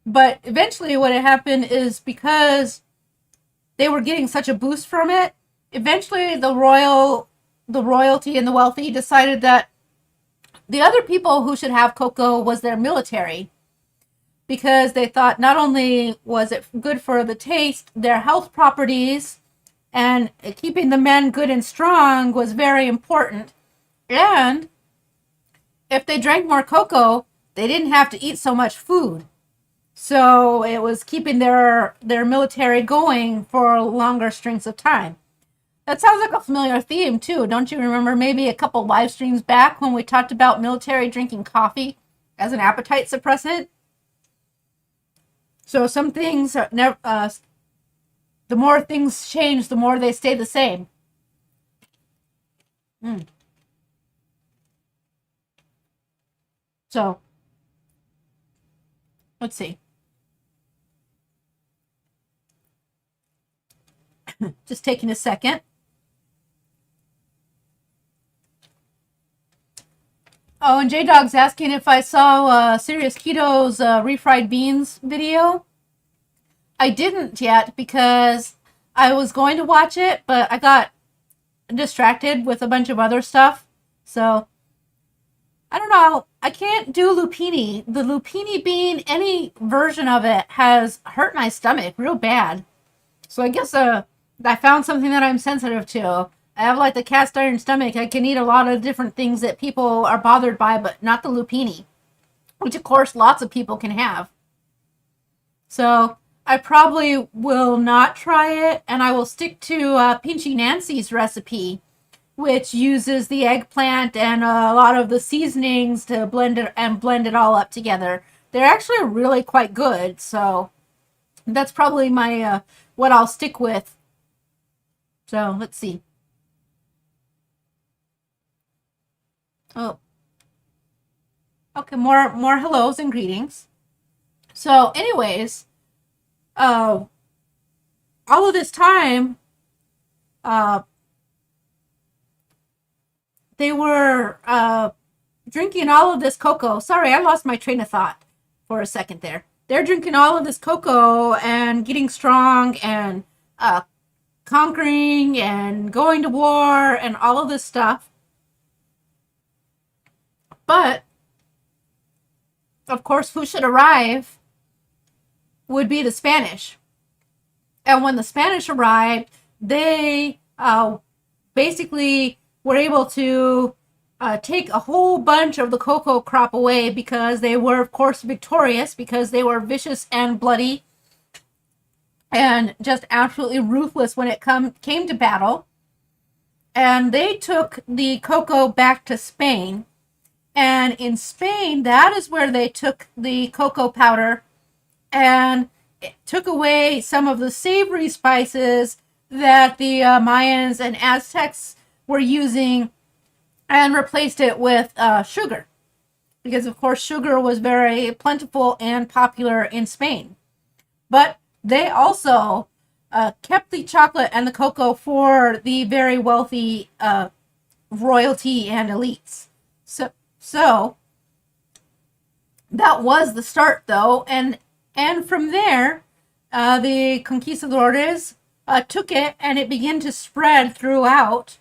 but eventually what had happened is because they were getting such a boost from it, eventually the royalty and the wealthy decided that the other people who should have cocoa was their military, because they thought not only was it good for the taste, their health properties and keeping the men good and strong was very important. And if they drank more cocoa, they didn't have to eat so much food. So it was keeping their military going for longer strings of time. That sounds like a familiar theme too. Don't you remember maybe a couple live streams back when we talked about military drinking coffee as an appetite suppressant? So some things are never, the more things change, the more they stay the same. So let's see. Just taking a second. Oh, and J-Dog's asking if I saw Serious Keto's refried beans video. I didn't yet because I was going to watch it, but I got distracted with a bunch of other stuff. So, I don't know. I can't do lupini. The lupini bean, any version of it, has hurt my stomach real bad. So I guess I found something that I'm sensitive to. I have like the cast iron stomach. I can eat a lot of different things that people are bothered by, but not the lupini, which of course lots of people can have. So I probably will not try it, and I will stick to Pinchy Nancy's recipe, which uses the eggplant and a lot of the seasonings to blend it all up together. They're actually really quite good, so that's probably my what I'll stick with. So let's see. Oh, okay. More hellos and greetings. So, anyways, all of this time, they were drinking all of this cocoa. Sorry, I lost my train of thought for a second there. They're drinking all of this cocoa and getting strong and conquering and going to war and all of this stuff. But, of course, who should arrive would be the Spanish. And when the Spanish arrived, they basically were able to take a whole bunch of the cocoa crop away because they were, of course, victorious, because they were vicious and bloody and just absolutely ruthless when it came to battle. And they took the cocoa back to Spain. And in Spain, that is where they took the cocoa powder and it took away some of the savory spices that the Mayans and Aztecs were using and replaced it with sugar. Because, of course, sugar was very plentiful and popular in Spain. But they also kept the chocolate and the cocoa for the very wealthy royalty and elites. So that was the start, though, and from there, the conquistadores took it, and it began to spread throughout.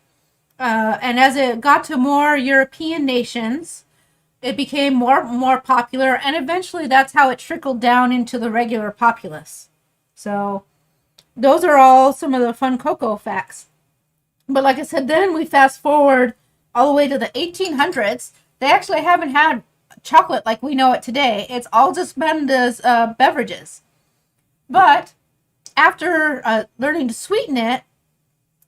And as it got to more European nations, it became more popular, and eventually that's how it trickled down into the regular populace. So those are all some of the fun cocoa facts. But like I said, then we fast forward all the way to the 1800s. They actually haven't had chocolate like we know it today. It's all just been as beverages. But after learning to sweeten it,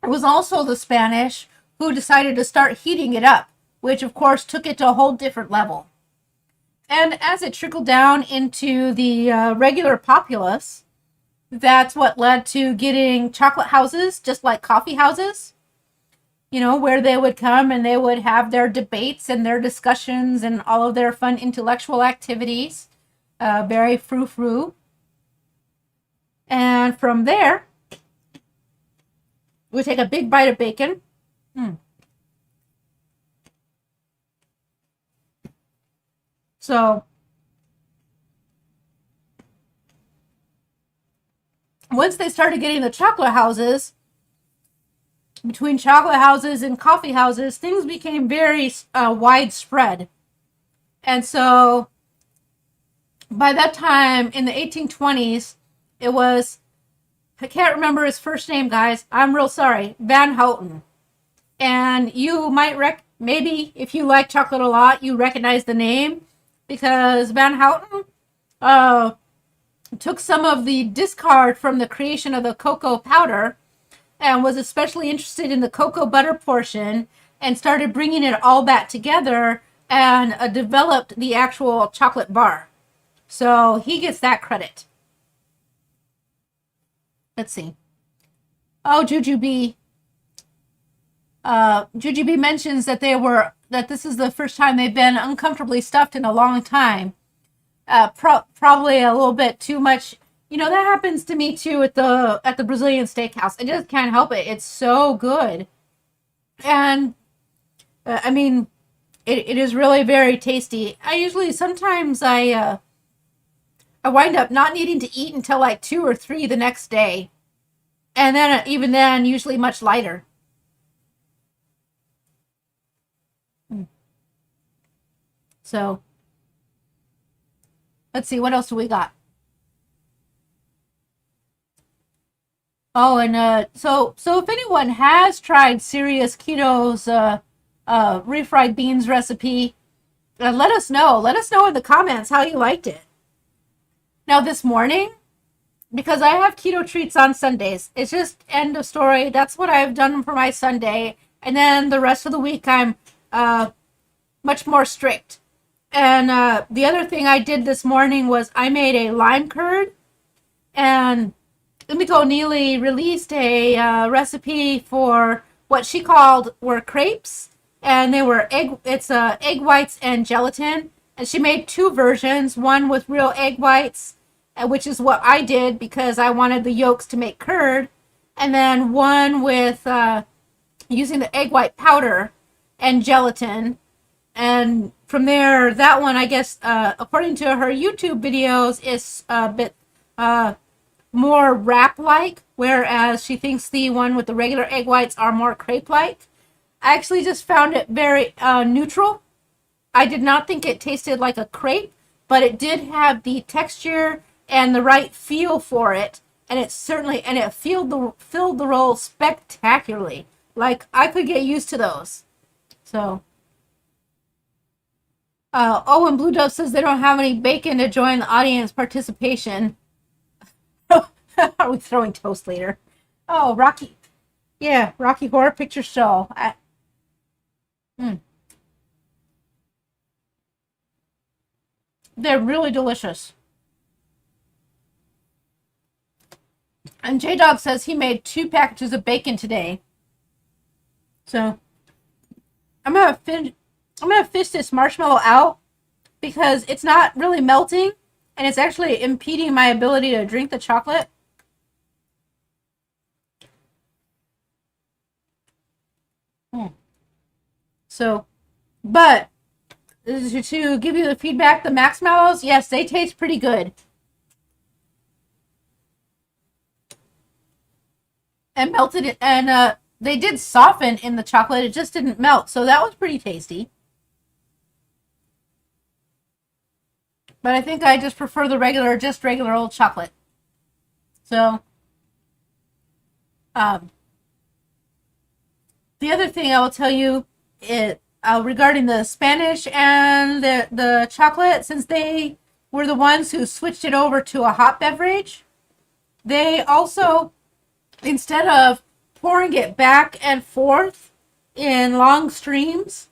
it was also the Spanish who decided to start heating it up, which of course took it to a whole different level. And as it trickled down into the regular populace, that's what led to getting chocolate houses, just like coffee houses. where they would come and they would have their debates and their discussions and all of their fun intellectual activities. Very frou-frou. And from there, we take a big bite of bacon. So, once they started getting the chocolate houses, between chocolate houses and coffee houses, things became very widespread. And so, by that time, in the 1820s, it was, I can't remember his first name, guys. I'm real sorry. Van Houten. And you might maybe if you like chocolate a lot, you recognize the name, because Van Houten took some of the discard from the creation of the cocoa powder and was especially interested in the cocoa butter portion and started bringing it all back together and developed the actual chocolate bar. So he gets that credit. Let's see. Oh, Jujubee. Jujubee mentions that this is the first time they've been uncomfortably stuffed in a long time. Probably a little bit too much. That happens to me too at the Brazilian steakhouse. I just can't help it. It's so good. And I mean, it is really very tasty. Sometimes I wind up not needing to eat until like 2 or 3 the next day. And then, even then, usually much lighter. So, let's see, what else do we got? Oh, and so if anyone has tried Serious Keto's refried beans recipe, let us know. Let us know in the comments how you liked it. Now, this morning, because I have keto treats on Sundays, it's just end of story. That's what I've done for my Sunday. And then the rest of the week, I'm much more strict. And the other thing I did this morning was I made a lime curd. And Umiko Neely released a recipe for what she were crepes. And they were egg whites and gelatin. And she made 2 versions, one with real egg whites, which is what I did because I wanted the yolks to make curd. And then one with using the egg white powder and gelatin. And from there, that one, I guess, according to her YouTube videos, is a bit more wrap-like, whereas she thinks the one with the regular egg whites are more crepe-like. I actually just found it very neutral. I did not think it tasted like a crepe, but it did have the texture and the right feel for it, and it filled the roll spectacularly. Like, I could get used to those. So, and Blue Dove says they don't have any bacon to join the audience participation. Are we throwing toast later? Oh, Rocky Horror Picture Show. They're really delicious. And J-Dog says he made 2 packages of bacon today. So, I'm gonna fish this marshmallow out because it's not really melting and it's actually impeding my ability to drink the chocolate. So, but to give you the feedback, the Maxmallows, yes, they taste pretty good. And melted, and they did soften in the chocolate. It just didn't melt, so that was pretty tasty. But I think I just prefer the regular old chocolate. So, the other thing I will tell you is regarding the Spanish and the chocolate, since they were the ones who switched it over to a hot beverage, they also, instead of pouring it back and forth in long streams,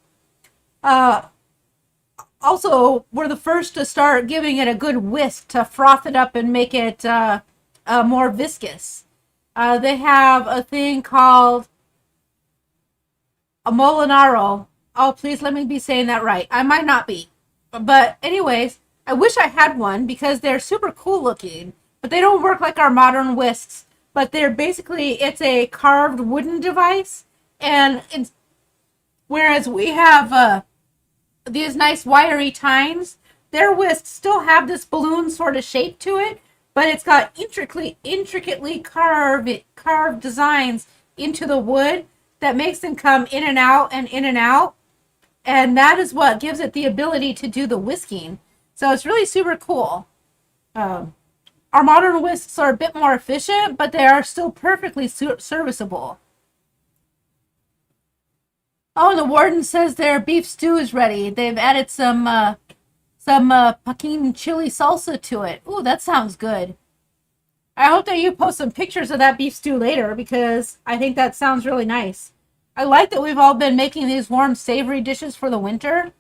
also were the first to start giving it a good whisk to froth it up and make it more viscous. They have a thing called a Molinaro. Oh, please let me be saying that right. I might not be. But anyways, I wish I had one because they're super cool looking, but they don't work like our modern whisks. But they're basically, it's a carved wooden device, and it's, whereas we have these nice wiry tines, their whisks still have this balloon sort of shape to it, but it's got intricately carved designs into the wood that makes them come in and out and in and out. And that is what gives it the ability to do the whisking. So it's really super cool. Our modern whisks are a bit more efficient, but they are still perfectly serviceable. Oh, and the warden says their beef stew is ready. They've added some Peking chili salsa to it. Ooh, that sounds good. I hope that you post some pictures of that beef stew later because I think that sounds really nice. I like that we've all been making these warm, savory dishes for the winter.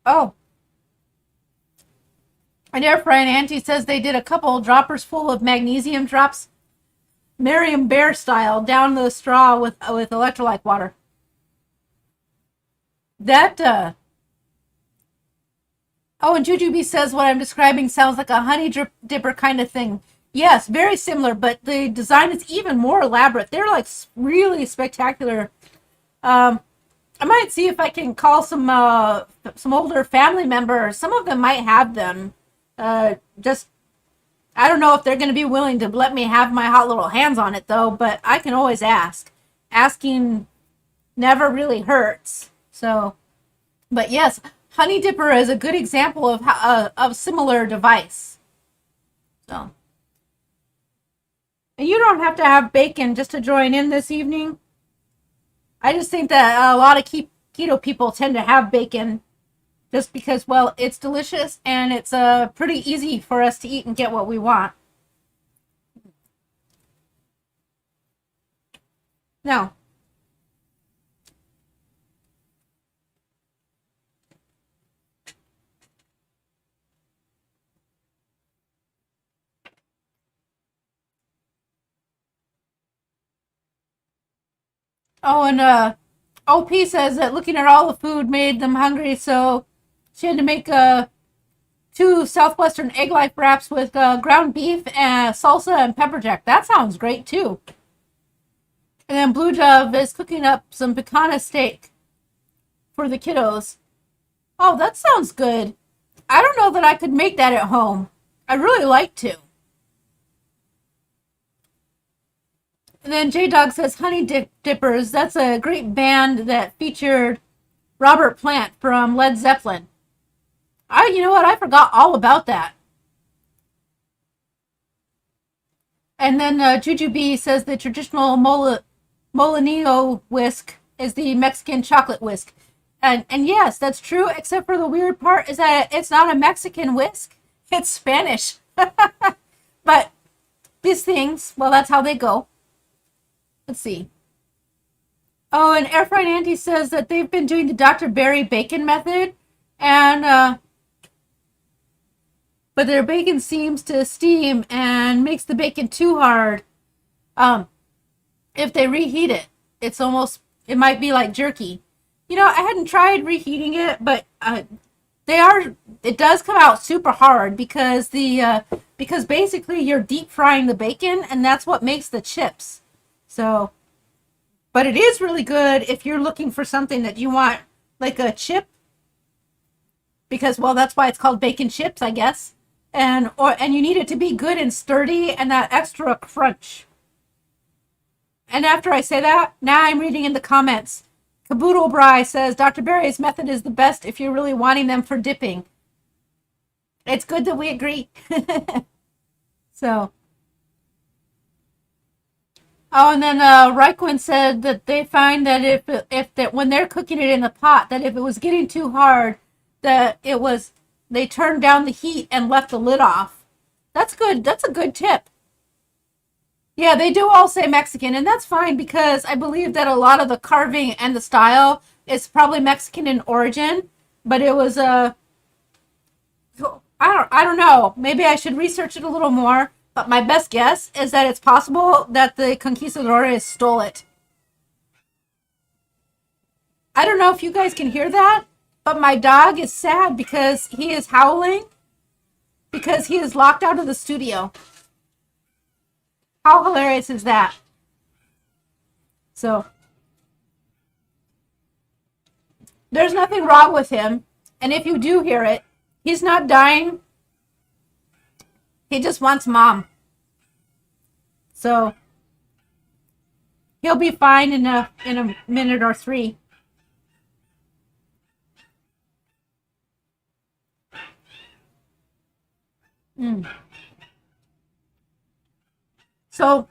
Oh, and Air Fry and Auntie says they did a couple droppers full of magnesium drops, Miriam Bear style, down the straw with electrolyte water. That Oh, and Jujubee says what I'm describing sounds like a honey dipper kind of thing. Yes, very similar, but the design is even more elaborate. They're like really spectacular. I might see if I can call some older family members. Some of them might have them. Just I don't know if they're going to be willing to let me have my hot little hands on it though. But I can always ask. Asking never really hurts. So, but yes, Honey Dipper is a good example of similar device. So, and you don't have to have bacon just to join in this evening. I just think that a lot of keto people tend to have bacon just because, well, it's delicious and it's pretty easy for us to eat and get what we want. Now, oh, and OP says that looking at all the food made them hungry, so she had to make two Southwestern egg life wraps with ground beef and salsa and pepper jack. That sounds great too. And then Blue Dove is cooking up some picanha steak for the kiddos. Oh, that sounds good. I don't know that I could make that at home. I'd really like to. And then J Dog says Honey Dippers. That's a great band that featured Robert Plant from Led Zeppelin. You know what? I forgot all about that. And then Jujubee says the traditional Molinillo whisk is the Mexican chocolate whisk. And yes, that's true, except for the weird part is that it's not a Mexican whisk. It's Spanish. But these things, well, that's how they go. Let's see. Oh, and Air Fried Auntie says that they've been doing the Dr. Berry bacon method, and but their bacon seems to steam and makes the bacon too hard. If they reheat it, it might be like jerky. You know, I hadn't tried reheating it, but it does come out super hard because because basically you're deep frying the bacon and that's what makes the chips. So, but it is really good if you're looking for something that you want like a chip because, well, that's why it's called bacon chips, I guess. And you need it to be good and sturdy and that extra crunch. And after I say that, now I'm reading in the comments. Caboodle Bry says Dr. Berry's method is the best if you're really wanting them for dipping. It's good that we agree. So. Oh, and then Raikkonen said that they find that if that when they're cooking it in the pot, that if it was getting too hard, that they turned down the heat and left the lid off. That's good. That's a good tip. Yeah, they do all say Mexican, and that's fine because I believe that a lot of the carving and the style is probably Mexican in origin, but it was I don't know. Maybe I should research it a little more. But my best guess is that it's possible that the conquistadores stole it. I don't know if you guys can hear that, but my dog is sad because he is howling because he is locked out of the studio. How hilarious is that? So, there's nothing wrong with him. And if you do hear it, he's not dying. He just wants mom. So, he'll be fine in a minute or three. Mm. So,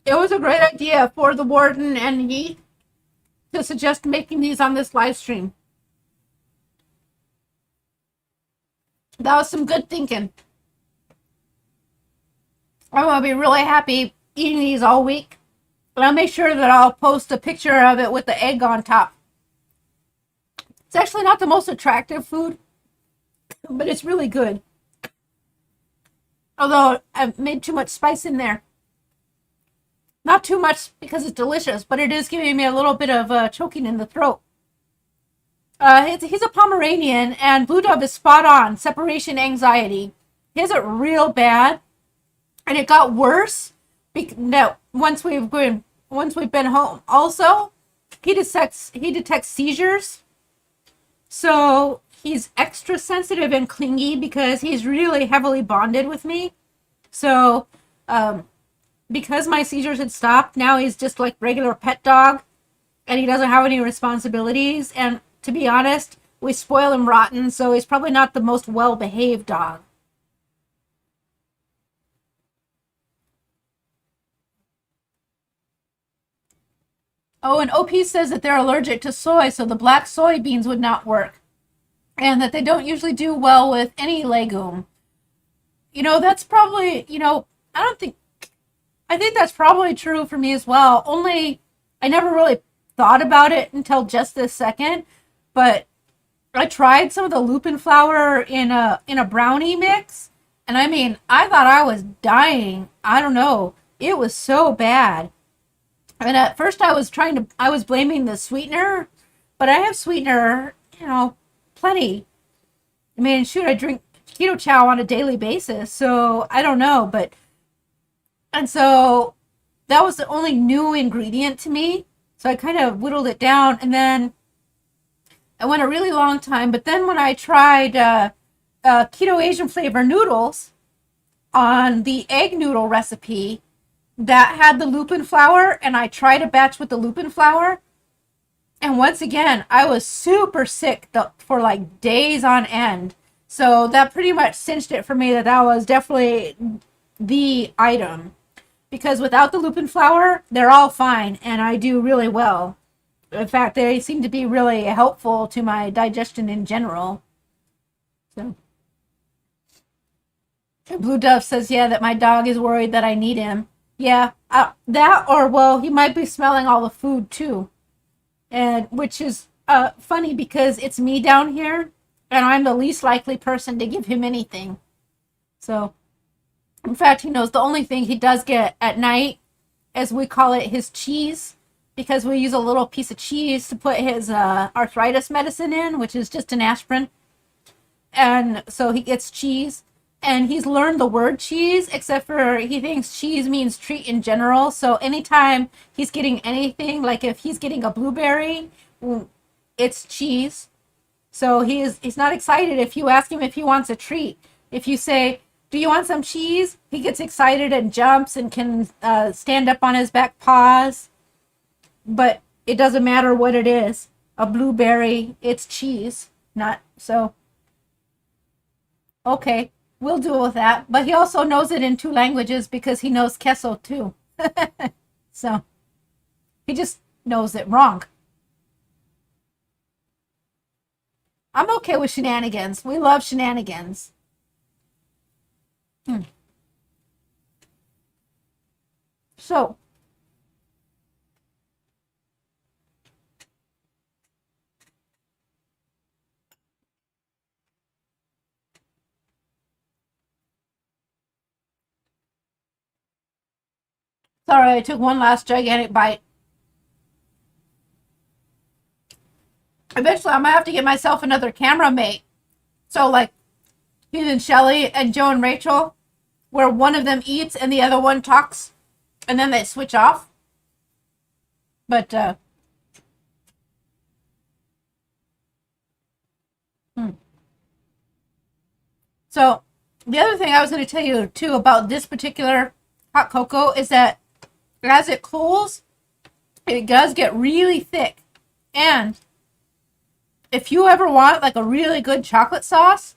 it was a great idea for the warden and Yeet to suggest making these on this live stream. That was some good thinking. I'm going to be really happy eating these all week. And I'll make sure that I'll post a picture of it with the egg on top. It's actually not the most attractive food, but it's really good. Although I've made too much spice in there. Not too much because it's delicious, but it is giving me a little bit of choking in the throat. He's a Pomeranian, and Blue Dove is spot on. Separation anxiety. He has it real bad, and it got worse. Once we've been home. Also, he detects seizures, so he's extra sensitive and clingy because he's really heavily bonded with me. So, because my seizures had stopped, now he's just like regular pet dog, and he doesn't have any responsibilities. And to be honest, we spoil him rotten, so he's probably not the most well-behaved dog. Oh, and OP says that they're allergic to soy, so the black soybeans would not work. And that they don't usually do well with any legume. That's probably, I think that's probably true for me as well. Only I never really thought about it until just this second. But I tried some of the lupin flour in a brownie mix, and I mean, I thought I was dying. I don't know. It was so bad. And at first I was blaming the sweetener, but I have sweetener, plenty. I mean, shoot, I drink keto chow on a daily basis, so I don't know, and so that was the only new ingredient to me. So I kind of whittled it down, and then I went a really long time. But then when I tried keto Asian flavor noodles on the egg noodle recipe, that had the lupin flour, and I tried a batch with the lupin flour, and once again I was super sick for like days on end. So that pretty much cinched it for me that was definitely the item, because without the lupin flour they're all fine and I do really well. In fact, they seem to be really helpful to my digestion in general. So Blue Dove says, yeah, that my dog is worried that I need him. Yeah, that, or well, he might be smelling all the food too, and which is funny because it's me down here, and I'm the least likely person to give him anything. So, in fact, he knows the only thing he does get at night, as we call it, his cheese, because we use a little piece of cheese to put his arthritis medicine in, which is just an aspirin, and so he gets cheese. And he's learned the word cheese, except for he thinks cheese means treat in general. So anytime he's getting anything, like if he's getting a blueberry, it's cheese. So he's not excited if you ask him if he wants a treat. If you say, do you want some cheese? He gets excited and jumps and can stand up on his back paws. But it doesn't matter what it is. A blueberry, it's cheese. Not so. Okay. We'll deal with that. But he also knows it in 2 languages because he knows queso too. So he just knows it wrong. I'm okay with shenanigans. We love shenanigans. So Sorry, I took one last gigantic bite. Eventually, I'm gonna have to get myself another camera mate. So, like, Keith and Shelly and Joe and Rachel, where one of them eats and the other one talks, and then they switch off. But, So, the other thing I was going to tell you, too, about this particular hot cocoa is that as it cools, it does get really thick. And if you ever want, like, a really good chocolate sauce,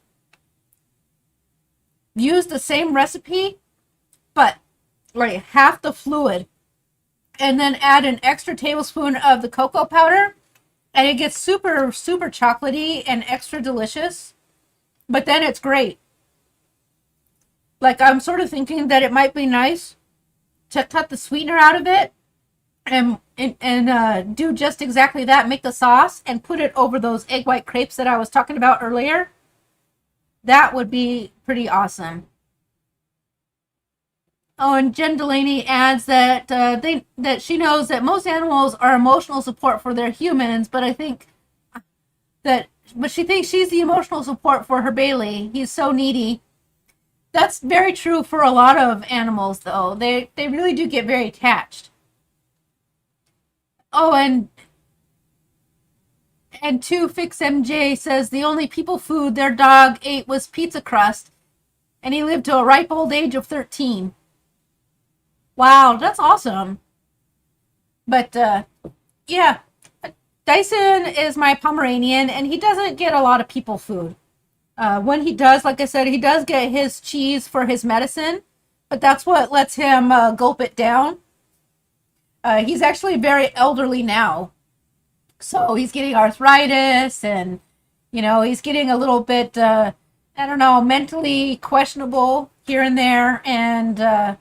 use the same recipe, but, like, half the fluid. And then add an extra tablespoon of the cocoa powder. And it gets super, super chocolatey and extra delicious. But then it's great. Like, I'm sort of thinking that it might be nice to cut the sweetener out of it and do just exactly that. Make the sauce and put it over those egg white crepes that I was talking about earlier. That would be pretty awesome. Oh, and Jen Delaney adds that that she knows that most animals are emotional support for their humans, but she thinks she's the emotional support for her Bailey. He's so needy. That's very true for a lot of animals, though. They really do get very attached. Oh, and 2FixMJ says the only people food their dog ate was pizza crust, and he lived to a ripe old age of 13. Wow, that's awesome. But yeah, Dyson is my Pomeranian, and he doesn't get a lot of people food. When he does, like I said, he does get his cheese for his medicine, but that's what lets him gulp it down. He's actually very elderly now, so he's getting arthritis, and he's getting a little bit, I don't know, mentally questionable here and there, and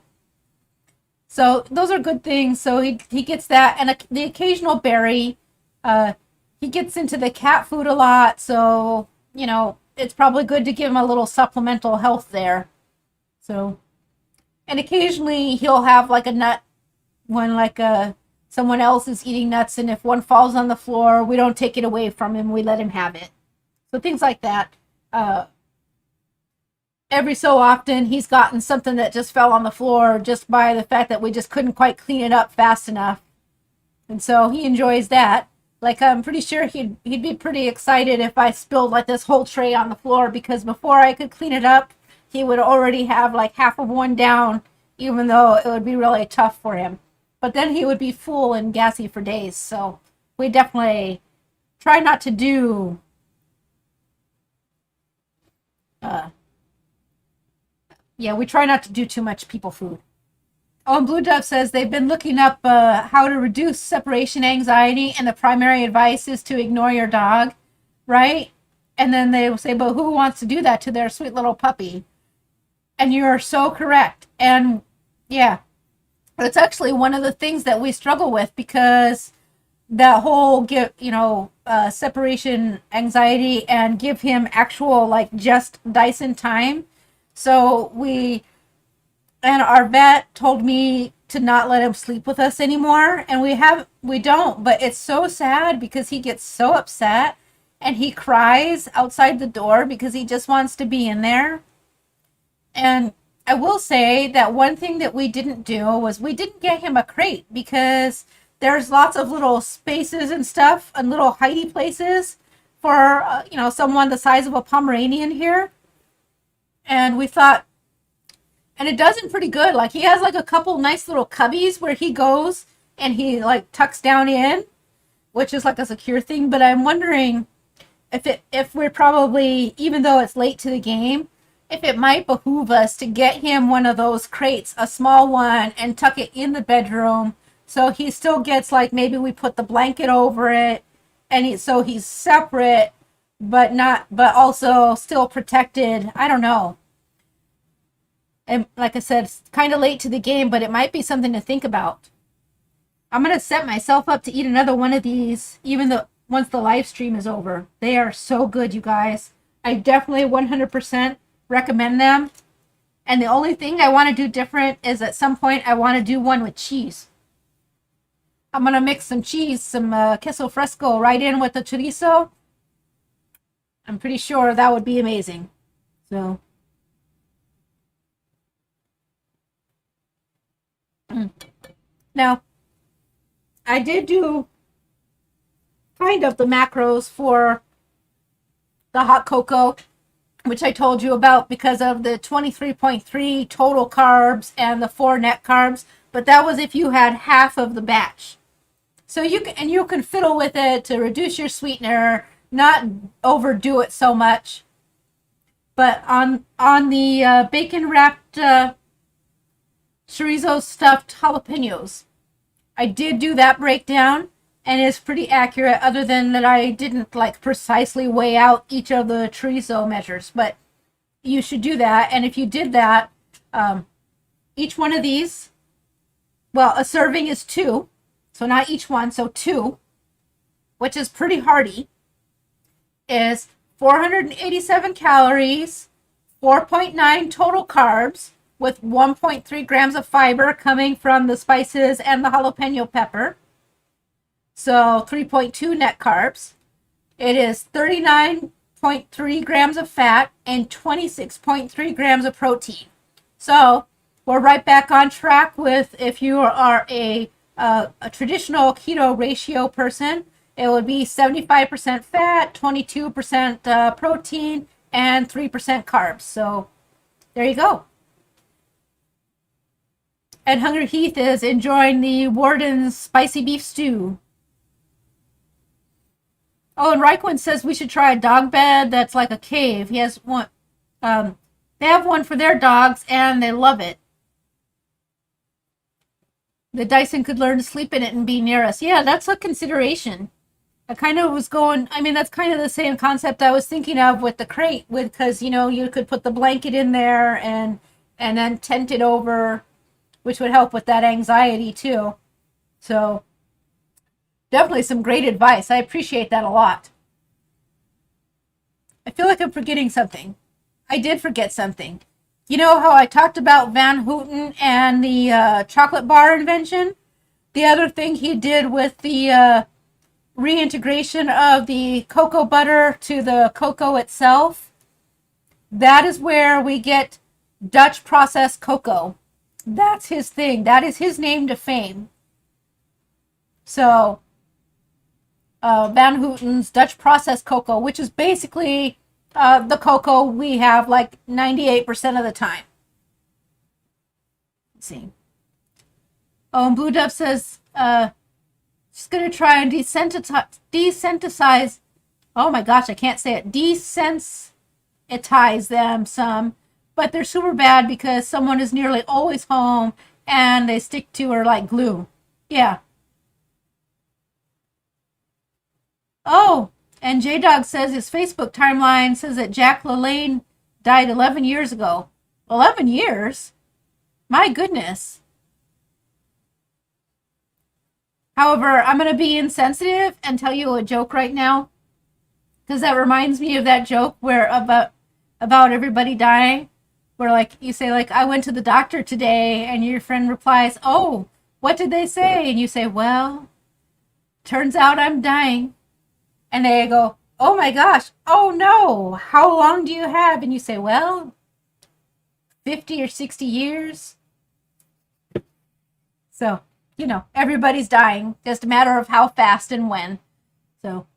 so those are good things. So he gets that, and the occasional berry. He gets into the cat food a lot, so it's probably good to give him a little supplemental health there. So, and occasionally he'll have like a nut when someone else is eating nuts, and if one falls on the floor, we don't take it away from him, we let him have it. So things like that. Every so often he's gotten something that just fell on the floor just by the fact that we just couldn't quite clean it up fast enough. And so he enjoys that. Like, I'm pretty sure he'd be pretty excited if I spilled like this whole tray on the floor, because before I could clean it up, he would already have like half of one down, even though it would be really tough for him. But then he would be full and gassy for days. So we definitely try not to do we try not to do too much people food. Oh, and Blue Dove says they've been looking up how to reduce separation anxiety, and the primary advice is to ignore your dog, right? And then they will say, but who wants to do that to their sweet little puppy? And you're so correct. And yeah, it's actually one of the things that we struggle with, because that whole separation anxiety, and give him actual like just Dyson time. So our vet told me to not let him sleep with us anymore, and we don't, but it's so sad because he gets so upset and he cries outside the door because he just wants to be in there. And I will say that one thing that we didn't do was we didn't get him a crate, because there's lots of little spaces and stuff and little hidey places for someone the size of a Pomeranian here. And we thought, and it does him pretty good. Like, he has like a couple nice little cubbies where he goes and he like tucks down in, which is like a secure thing. But I'm wondering if we're probably, even though it's late to the game, if it might behoove us to get him one of those crates, a small one, and tuck it in the bedroom, so he still gets, like, maybe we put the blanket over it, and so he's separate, but also still protected. I don't know. And like I said, it's kind of late to the game, but it might be something to think about. I'm going to set myself up to eat another one of these, once the live stream is over. They are so good, you guys. I definitely 100% recommend them. And the only thing I want to do different is at some point I want to do one with cheese. I'm going to mix some cheese, some queso fresco right in with the chorizo. I'm pretty sure that would be amazing. So, now, I did do kind of the macros for the hot cocoa, which I told you about because of the 23.3 total carbs and the 4 net carbs. But that was if you had half of the batch. So you can fiddle with it to reduce your sweetener, not overdo it so much. But on the bacon wrapped chorizo stuffed jalapenos, I did do that breakdown, and it's pretty accurate, other than that I didn't like precisely weigh out each of the chorizo measures. But you should do that, and if you did that, each one of these, well, a serving is 2, so not each one, so 2, which is pretty hearty, is 487 calories, 4.9 total carbs, with 1.3 grams of fiber coming from the spices and the jalapeno pepper. So 3.2 net carbs. It is 39.3 grams of fat and 26.3 grams of protein. So we're right back on track with if you are a traditional keto ratio person. It would be 75% fat, 22% protein, and 3% carbs. So there you go. And Hungry Heath is enjoying the Warden's spicy beef stew. Oh, and Raikkonen says we should try a dog bed that's like a cave. He has one. They have one for their dogs, and they love it. The Dyson could learn to sleep in it and be near us. Yeah, that's a consideration. I kind of was going, I mean, that's kind of the same concept I was thinking of with the crate, because, you could put the blanket in there and then tent it over, which would help with that anxiety too. So definitely some great advice. I appreciate that a lot. I feel like I'm forgetting something. I did forget something. You know how I talked about Van Houten and the chocolate bar invention? The other thing he did with the reintegration of the cocoa butter to the cocoa itself, that is where we get Dutch processed cocoa. That's his thing. That is his name to fame. So, Van Houten's Dutch processed cocoa, which is basically the cocoa we have like 98% of the time. Let's see. Oh, and Blue Dove says she's going to try and desensitize. Oh my gosh, I can't say it. Desensitize them some. But they're super bad because someone is nearly always home and they stick to her like glue. Yeah. Oh, and J-Dog says his Facebook timeline says that Jack LaLanne died 11 years ago. 11 years? My goodness. However, I'm going to be insensitive and tell you a joke right now, because that reminds me of that joke where about everybody dying, where like you say like, I went to the doctor today, and your friend replies, oh, what did they say? And you say, well, turns out I'm dying. And they go, oh my gosh, oh no, how long do you have? And you say, well, 50 or 60 years. So, everybody's dying, just a matter of how fast and when. So.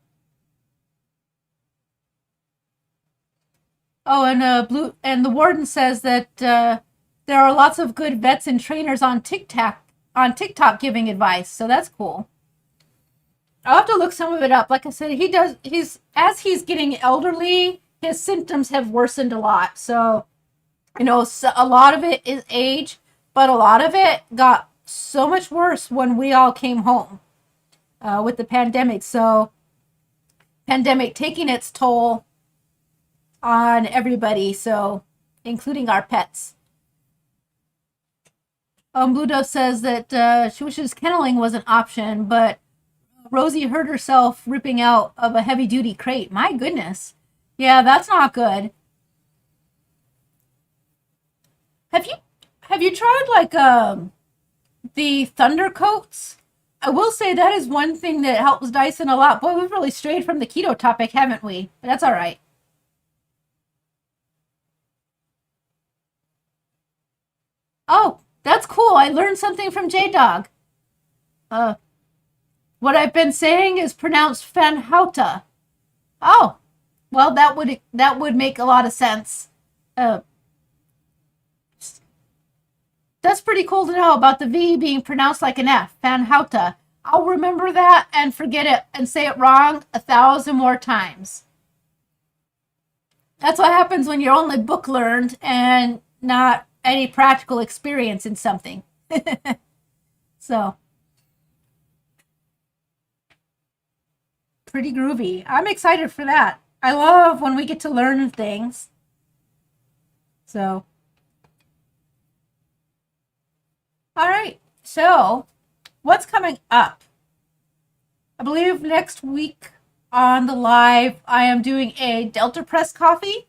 Oh, and the warden says that there are lots of good vets and trainers on TikTok giving advice. So that's cool. I'll have to look some of it up. Like I said, as he's getting elderly, his symptoms have worsened a lot. So, so a lot of it is age, but a lot of it got so much worse when we all came home with the pandemic. So, pandemic taking its toll on everybody, so including our pets. Blue Dove says that she wishes kenneling was an option, but Rosie hurt herself ripping out of a heavy-duty crate. My goodness. Yeah, that's not good. Have you have you tried like the Thunder Coats? I will say that is one thing that helps Dyson a lot. Boy, we've really strayed from the keto topic, haven't we? But that's all right. Oh, that's cool. I learned something from J Dog. Uh, what I've been saying is pronounced Fanhauta. Oh, well, that would make a lot of sense. Uh, that's pretty cool to know about the V being pronounced like an F. Fanhauta. I'll remember that and forget it and say it wrong 1,000 more times. That's what happens when you're only book learned and not any practical experience in something. So, pretty groovy. I'm excited for that. I love when we get to learn things. So, all right. So, what's coming up? I believe next week on the live, I am doing a Delta Press coffee.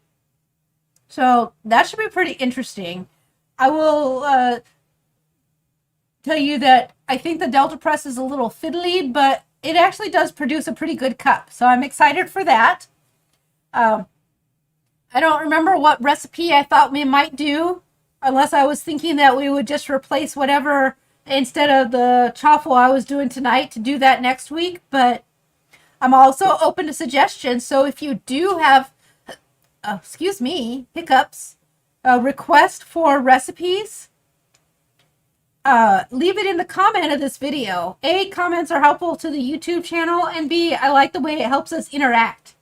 So, that should be pretty interesting. I will tell you that I think the Delta Press is a little fiddly, but it actually does produce a pretty good cup. So I'm excited for that. Um, I don't remember what recipe I thought we might do, unless I was thinking that we would just replace whatever instead of the chaffle I was doing tonight to do that next week. But I'm also open to suggestions. So if you do have, excuse me, hiccups, a request for recipes, leave it in the comment of this video. A, comments are helpful to the YouTube channel, and B, I like the way it helps us interact.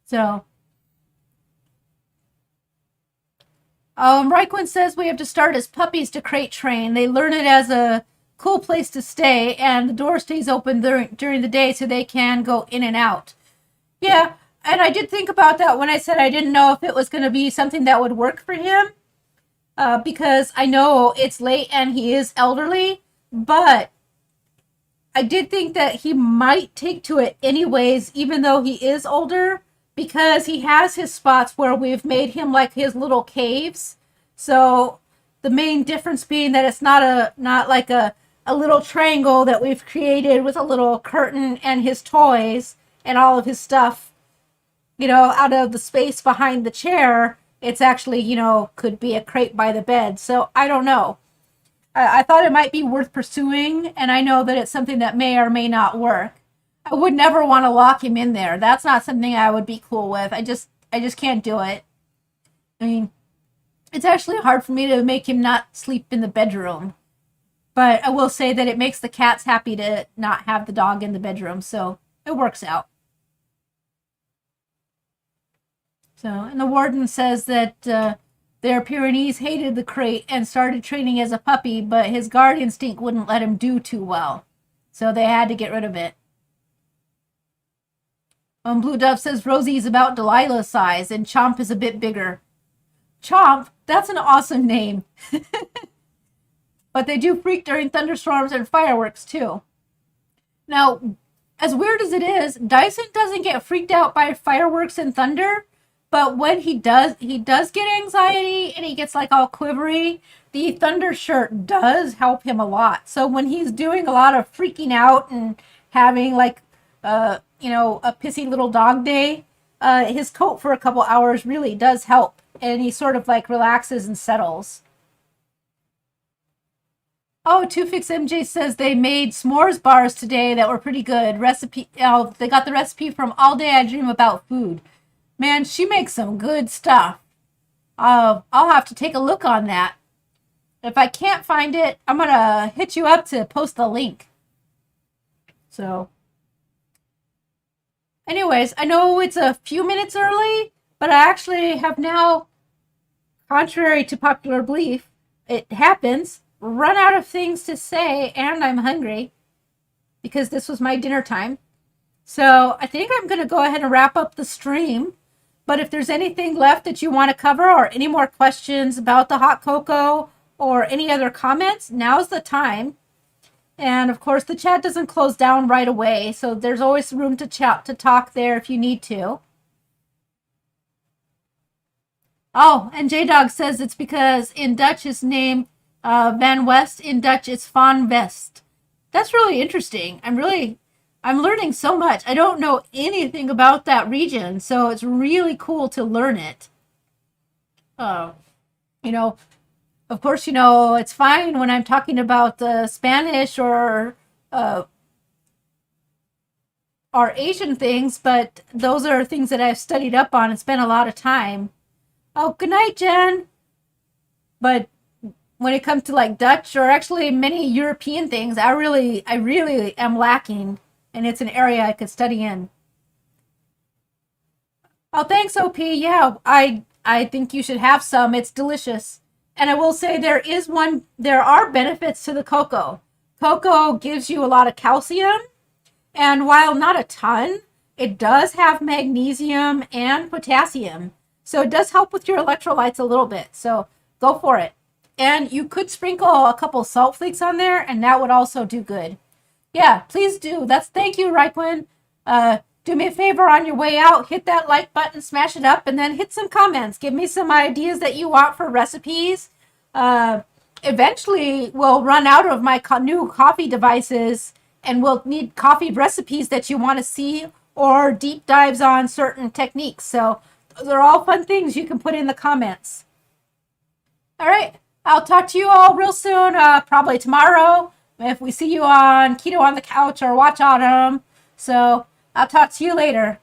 So, Raikwen says we have to start as puppies to crate train. They learn it as a cool place to stay, and the door stays open during the day so they can go in and out. Yeah, and I did think about that when I said I didn't know if it was going to be something that would work for him. Because I know it's late and he is elderly, but I did think that he might take to it anyways, even though he is older, because he has his spots where we've made him like his little caves. So the main difference being that it's not like a little triangle that we've created with a little curtain and his toys and all of his stuff, out of the space behind the chair. It's actually, could be a crate by the bed. So I don't know. I thought it might be worth pursuing, and I know that it's something that may or may not work. I would never want to lock him in there. That's not something I would be cool with. I just can't do it. I mean, it's actually hard for me to make him not sleep in the bedroom. But I will say that it makes the cats happy to not have the dog in the bedroom, so it works out. So, and the warden says that their Pyrenees hated the crate and started training as a puppy, but his guard instinct wouldn't let him do too well. So they had to get rid of it. Blue Dove says Rosie's about Delilah's size and Chomp is a bit bigger. Chomp, that's an awesome name. But they do freak during thunderstorms and fireworks too. Now, as weird as it is, Dyson doesn't get freaked out by fireworks and thunder. But when he does get anxiety and he gets like all quivery. The thunder shirt does help him a lot. So when he's doing a lot of freaking out and having like, a pissy little dog day, his coat for a couple hours really does help. And he sort of like relaxes and settles. Oh, 2Fix MJ says they made s'mores bars today that were pretty good. Recipe. Oh, they got the recipe from All Day I Dream About Food. Man, she makes some good stuff. I'll have to take a look on that. If I can't find it, I'm going to hit you up to post the link. So, anyways, I know it's a few minutes early, but I actually have now, contrary to popular belief, it happens, run out of things to say, and I'm hungry because this was my dinner time. So I think I'm going to go ahead and wrap up the stream. But if there's anything left that you want to cover or any more questions about the hot cocoa or any other comments, now's the time. And of course, the chat doesn't close down right away. So there's always room to chat, to talk there if you need to. Oh, and J Dog says it's because in Dutch it's named Van West. In Dutch it's Van West. That's really interesting. I'm learning so much. I don't know anything about that region, so it's really cool to learn it. Uh, you know, of course, it's fine when I'm talking about Spanish uh, or Asian things, but those are things that I've studied up on and spent a lot of time. Oh, good night, Jen. But when it comes to like Dutch or actually many European things, I really am lacking, and it's an area I could study in. Oh, thanks, OP. Yeah, I think you should have some. It's delicious. And I will say there are benefits to the cocoa. Cocoa gives you a lot of calcium, and while not a ton, it does have magnesium and potassium. So it does help with your electrolytes a little bit. So go for it. And you could sprinkle a couple salt flakes on there, and that would also do good. Yeah, please do. Thank you, Raikwen. Do me a favor on your way out, hit that like button, smash it up, and then hit some comments. Give me some ideas that you want for recipes. Uh, Eventually, we'll run out of my new coffee devices, and we'll need coffee recipes that you want to see or deep dives on certain techniques. So those are all fun things you can put in the comments. All right. I'll talk to you all real soon, probably tomorrow, if we see you on Keto on the Couch or Watch Autumn. So I'll talk to you later.